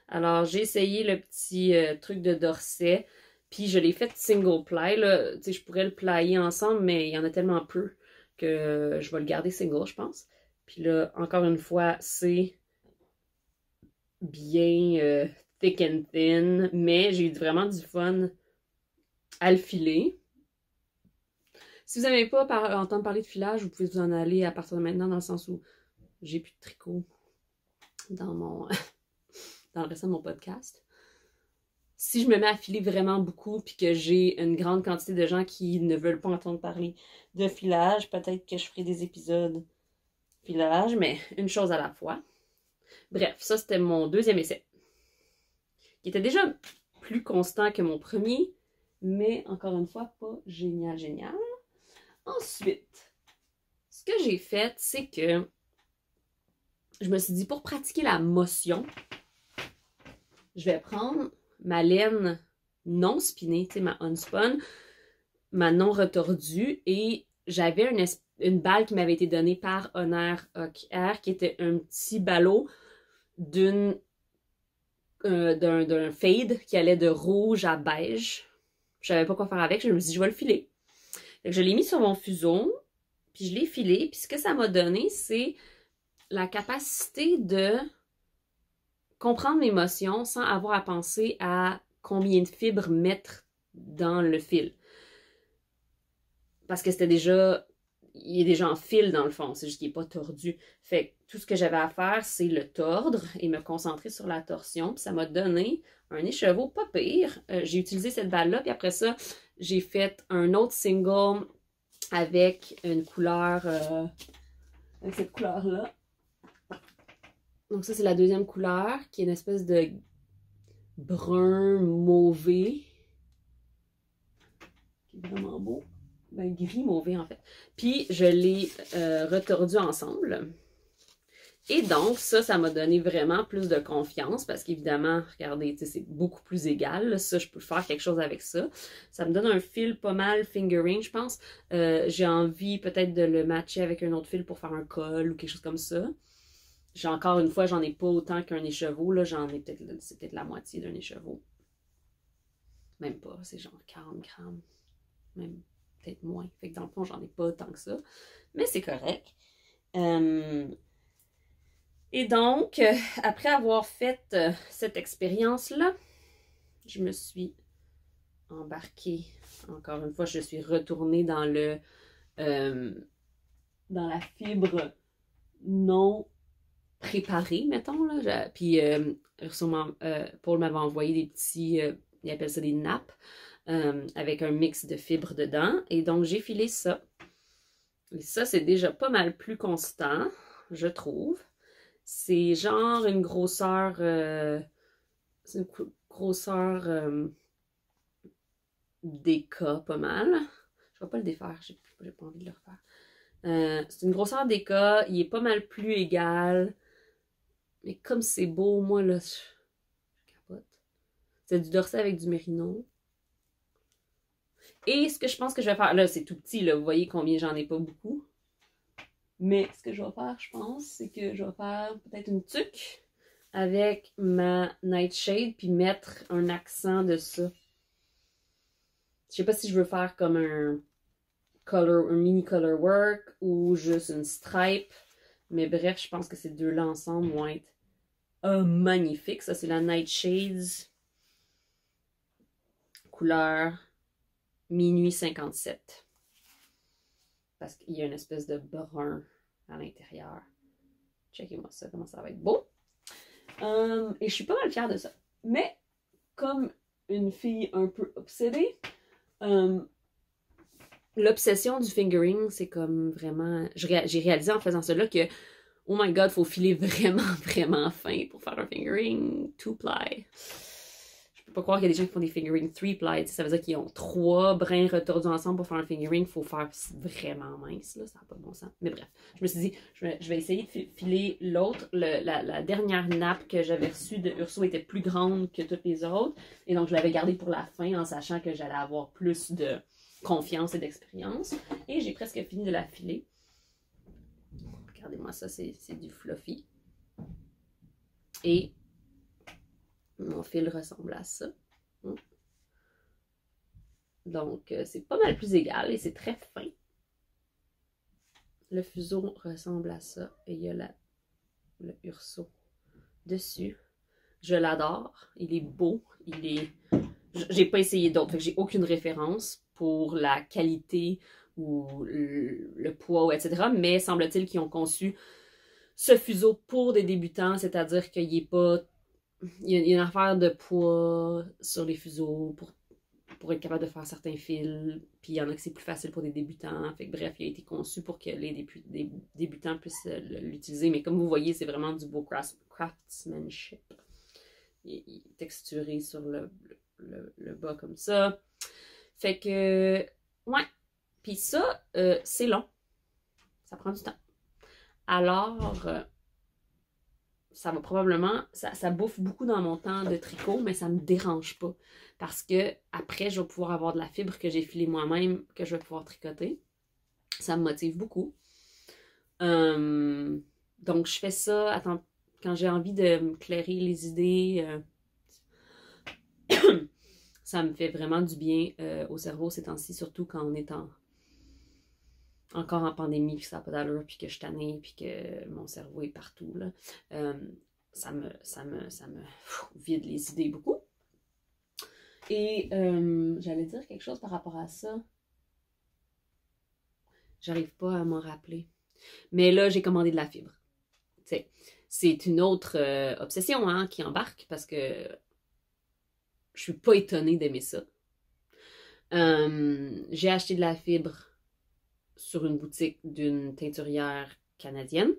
Alors, j'ai essayé le petit truc de dorset. Puis je l'ai fait single ply. Là. Tu sais, je pourrais le plier ensemble, mais il y en a tellement peu que je vais le garder single, je pense. Puis là, encore une fois, c'est bien thick and thin, mais j'ai eu vraiment du fun à le filer. Si vous n'aimez pas entendre parler de filage, vous pouvez vous en aller à partir de maintenant, dans le sens où j'ai plus de tricot dans mon dans le reste de mon podcast. Si je me mets à filer vraiment beaucoup puis que j'ai une grande quantité de gens qui ne veulent pas entendre parler de filage, peut-être que je ferai des épisodes filage, mais une chose à la fois. Bref, ça c'était mon deuxième essai, qui était déjà plus constant que mon premier, mais encore une fois, pas génial, génial. Ensuite, ce que j'ai fait, c'est que je me suis dit, pour pratiquer la motion, je vais prendre ma laine non spinée, tu sais, ma unspun, ma non retordue, et j'avais une balle qui m'avait été donnée par Honor Air, qui était un petit ballot d'un fade qui allait de rouge à beige. Je savais pas quoi faire avec, je me suis dit, je vais le filer. Donc, je l'ai mis sur mon fuseau, puis je l'ai filé, puis ce que ça m'a donné, c'est la capacité de comprendre mes émotions sans avoir à penser à combien de fibres mettre dans le fil. Parce que il est déjà en fil dans le fond, c'est juste qu'il n'est pas tordu. Fait que tout ce que j'avais à faire, c'est le tordre et me concentrer sur la torsion. Puis ça m'a donné un écheveau pas pire. J'ai utilisé cette balle-là, puis après ça, j'ai fait un autre single avec une couleur, avec cette couleur-là. Donc ça, c'est la deuxième couleur, qui est une espèce de brun mauvé. Qui est vraiment beau. Ben, gris mauvé, en fait. Puis, je l'ai retordu ensemble. Et donc, ça m'a donné vraiment plus de confiance, parce qu'évidemment, regardez, c'est beaucoup plus égal. Là, ça, je peux faire quelque chose avec ça. Ça me donne un fil pas mal fingering, je pense. J'ai envie peut-être de le matcher avec un autre fil pour faire un col ou quelque chose comme ça. Encore une fois, j'en ai pas autant qu'un écheveau. Là, c'est peut-être la moitié d'un écheveau. Même pas, c'est genre 40 grammes. Même peut-être moins. Fait que dans le fond, j'en ai pas autant que ça. Mais c'est correct. Et donc, après avoir fait cette expérience-là, je me suis embarquée. Encore une fois, je suis retournée dans dans la fibre non préparée, mettons. Là. Puis, Paul m'avait envoyé des petits, il appelle ça des nappes, avec un mix de fibres dedans. Et donc, j'ai filé ça. Et ça, c'est déjà pas mal plus constant, je trouve. C'est genre une grosseur... c'est une grosseur DK, pas mal. Je vais pas le défaire, j'ai pas envie de le refaire. C'est une grosseur DK, il est pas mal plus égal. Mais comme c'est beau, moi, là, je capote. C'est du dorset avec du mérino. Et ce que je pense que je vais faire, là, c'est tout petit, là, vous voyez combien j'en ai pas beaucoup. Mais ce que je vais faire, je pense, c'est que je vais faire peut-être une tuque avec ma Nightshade, puis mettre un accent de ça. Je sais pas si je veux faire comme un mini color work ou juste une stripe. Mais bref, je pense que ces deux-là ensemble vont être magnifiques. Ça, c'est la Nightshades couleur Minuit 57. Parce qu'il y a une espèce de brun à l'intérieur. Checkez-moi ça, comment ça va être beau. Et je suis pas mal fière de ça. Mais, comme une fille un peu obsédée, l'obsession du fingering, c'est comme vraiment... J'ai réalisé en faisant cela que, oh my god, il faut filer vraiment, vraiment fin pour faire un fingering 2-ply. Je peux pas croire qu'il y a des gens qui font des fingering 3-ply. Ça veut dire qu'ils ont 3 brins retordus ensemble pour faire un fingering. Il faut faire vraiment mince, là. Ça n'a pas de bon sens. Mais bref, je me suis dit, je vais essayer de filer l'autre. La dernière nappe que j'avais reçue de Urso était plus grande que toutes les autres. Et donc, je l'avais gardée pour la fin en sachant que j'allais avoir plus de confiance et d'expérience. Et j'ai presque fini de la filer. Regardez-moi ça, c'est du fluffy. Et mon fil ressemble à ça. Donc, c'est pas mal plus égal et c'est très fin. Le fuseau ressemble à ça. Et il y a le Urso dessus. Je l'adore. Il est beau. J'ai pas essayé d'autres. J'ai aucune référence pour la qualité ou le poids, etc. Mais semble-t-il qu'ils ont conçu ce fuseau pour des débutants, c'est-à-dire qu'il n'est pas... Il y a une affaire de poids sur les fuseaux pour être capable de faire certains fils. Puis il y en a que c'est plus facile pour des débutants. Fait que bref, il a été conçu pour que les débutants puissent l'utiliser. Mais comme vous voyez, c'est vraiment du beau craftsmanship. Il est texturé sur le bas comme ça. Fait que, ouais. Puis ça, c'est long. Ça prend du temps. Alors, ça va probablement, ça bouffe beaucoup dans mon temps de tricot, mais ça me dérange pas. Parce que après, je vais pouvoir avoir de la fibre que j'ai filée moi-même, que je vais pouvoir tricoter. Ça me motive beaucoup. Donc, je fais ça quand j'ai envie de me clairer les idées. Ça me fait vraiment du bien au cerveau ces temps-ci, surtout quand on est encore en pandémie, puis ça n'a pas d'allure, puis que je suis tannée, puis que mon cerveau est partout, là. Ça me vide les idées beaucoup. Et j'allais dire quelque chose par rapport à ça. J'arrive pas à m'en rappeler. Mais là, j'ai commandé de la fibre. T'sais, c'est une autre obsession hein, qui embarque parce que je suis pas étonnée d'aimer ça. J'ai acheté de la fibre sur une boutique d'une teinturière canadienne.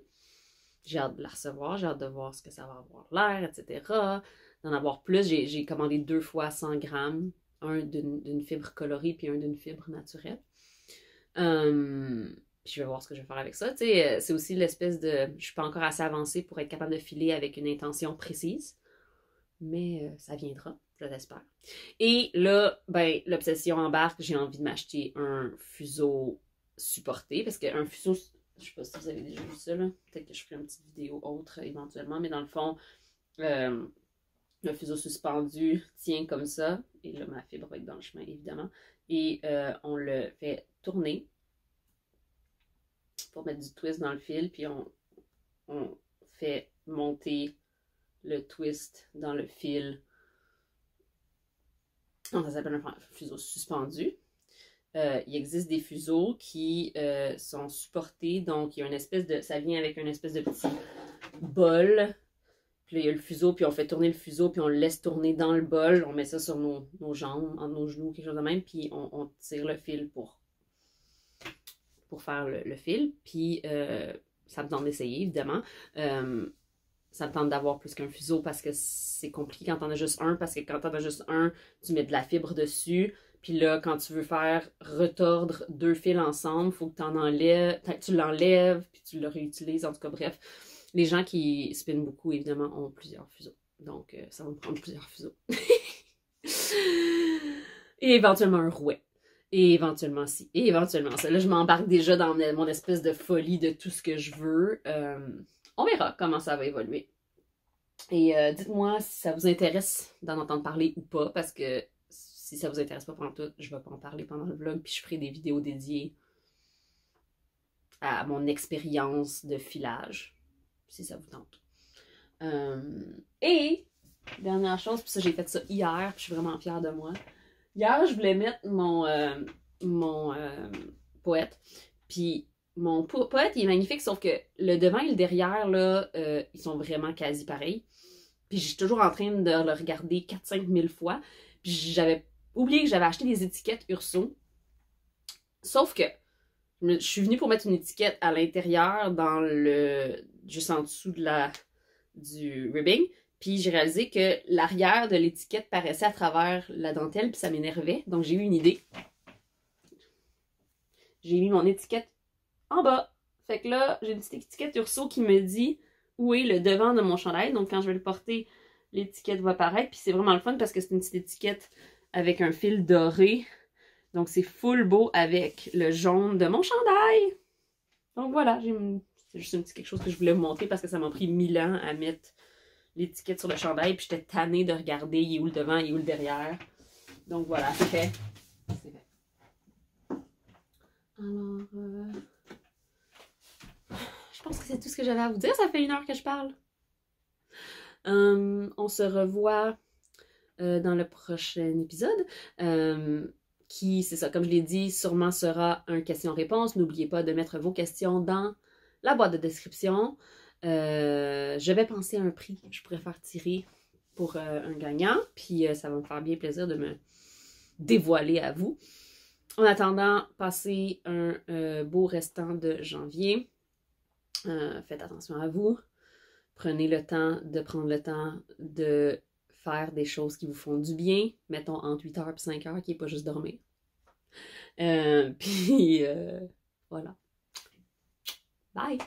J'ai hâte de la recevoir, j'ai hâte de voir ce que ça va avoir l'air, etc. D'en avoir plus. J'ai commandé 2 fois 100 grammes, un d'une fibre colorée puis un d'une fibre naturelle. Puis je vais voir ce que je vais faire avec ça. Tu sais, c'est aussi l'espèce de... Je suis pas encore assez avancée pour être capable de filer avec une intention précise. Mais ça viendra, je l'espère. Et là, ben, l'obsession embarque. J'ai envie de m'acheter un fuseau supporté. Parce qu'un fuseau... Je sais pas si vous avez déjà vu ça, là. Peut-être que je ferai une petite vidéo autre éventuellement. Mais dans le fond, le fuseau suspendu tient comme ça. Et là, ma fibre va être dans le chemin, évidemment. Et on le fait tourner pour mettre du twist dans le fil. Puis on fait monter le twist dans le fil. Donc, ça s'appelle un fuseau suspendu. Il existe des fuseaux qui sont supportés. Donc, il y a une espèce de... Ça vient avec une espèce de petit bol. Puis là, il y a le fuseau, puis on fait tourner le fuseau, puis on le laisse tourner dans le bol. On met ça sur nos jambes, entre nos genoux, quelque chose de même. Puis on tire le fil pour faire le fil. Puis ça me tente d'essayer, évidemment. Ça me tente d'avoir plus qu'un fuseau parce que c'est compliqué quand t'en as juste un. Parce que quand t'en as juste un, tu mets de la fibre dessus. Puis là, quand tu veux faire retordre 2 fils ensemble, il faut que tu l'enlèves, puis tu le réutilises. En tout cas, bref. Les gens qui spinnent beaucoup, évidemment, ont plusieurs fuseaux. Donc, ça va me prendre plusieurs fuseaux. Et éventuellement un rouet. Et éventuellement ci. Et éventuellement ça. Là, je m'embarque déjà dans mon espèce de folie de tout ce que je veux. On verra comment ça va évoluer. Et dites-moi si ça vous intéresse d'en entendre parler ou pas, parce que si ça vous intéresse pas pendant tout, je vais pas en parler pendant le vlog, puis je ferai des vidéos dédiées à mon expérience de filage, si ça vous tente. Et, dernière chose, puis ça j'ai fait ça hier, puis je suis vraiment fière de moi. Hier, je voulais mettre mon poète, puis mon poète, il est magnifique, sauf que le devant et le derrière, là, ils sont vraiment quasi pareils. Puis je suis toujours en train de le regarder 4-5 000 fois. Puis j'avais oublié que j'avais acheté des étiquettes Urso. Sauf que je suis venue pour mettre une étiquette à l'intérieur, juste en dessous du ribbing. Puis j'ai réalisé que l'arrière de l'étiquette paraissait à travers la dentelle, puis ça m'énervait. Donc j'ai eu une idée. J'ai mis mon étiquette en bas. Fait que là, j'ai une petite étiquette Urso qui me dit où est le devant de mon chandail. Donc quand je vais le porter, l'étiquette va apparaître. Puis c'est vraiment le fun parce que c'est une petite étiquette avec un fil doré. Donc c'est full beau avec le jaune de mon chandail. Donc voilà, c'est juste un petit quelque chose que je voulais vous montrer parce que ça m'a pris 1000 ans à mettre l'étiquette sur le chandail. Puis j'étais tannée de regarder il est où le devant, il est où le derrière. Donc voilà, c'est fait. C'est fait. Alors, je pense que c'est tout ce que j'avais à vous dire. Ça fait 1 heure que je parle. On se revoit dans le prochain épisode. Qui, c'est ça, comme je l'ai dit, sûrement sera un question-réponse. N'oubliez pas de mettre vos questions dans la boîte de description. Je vais penser à un prix que je pourrais faire tirer pour un gagnant. Puis ça va me faire bien plaisir de me dévoiler à vous. En attendant, passez un beau restant de janvier. Faites attention à vous. Prenez le temps de prendre le temps de faire des choses qui vous font du bien, mettons entre 8 heures et 5 heures, qui n'est pas juste dormir. Puis voilà. Bye!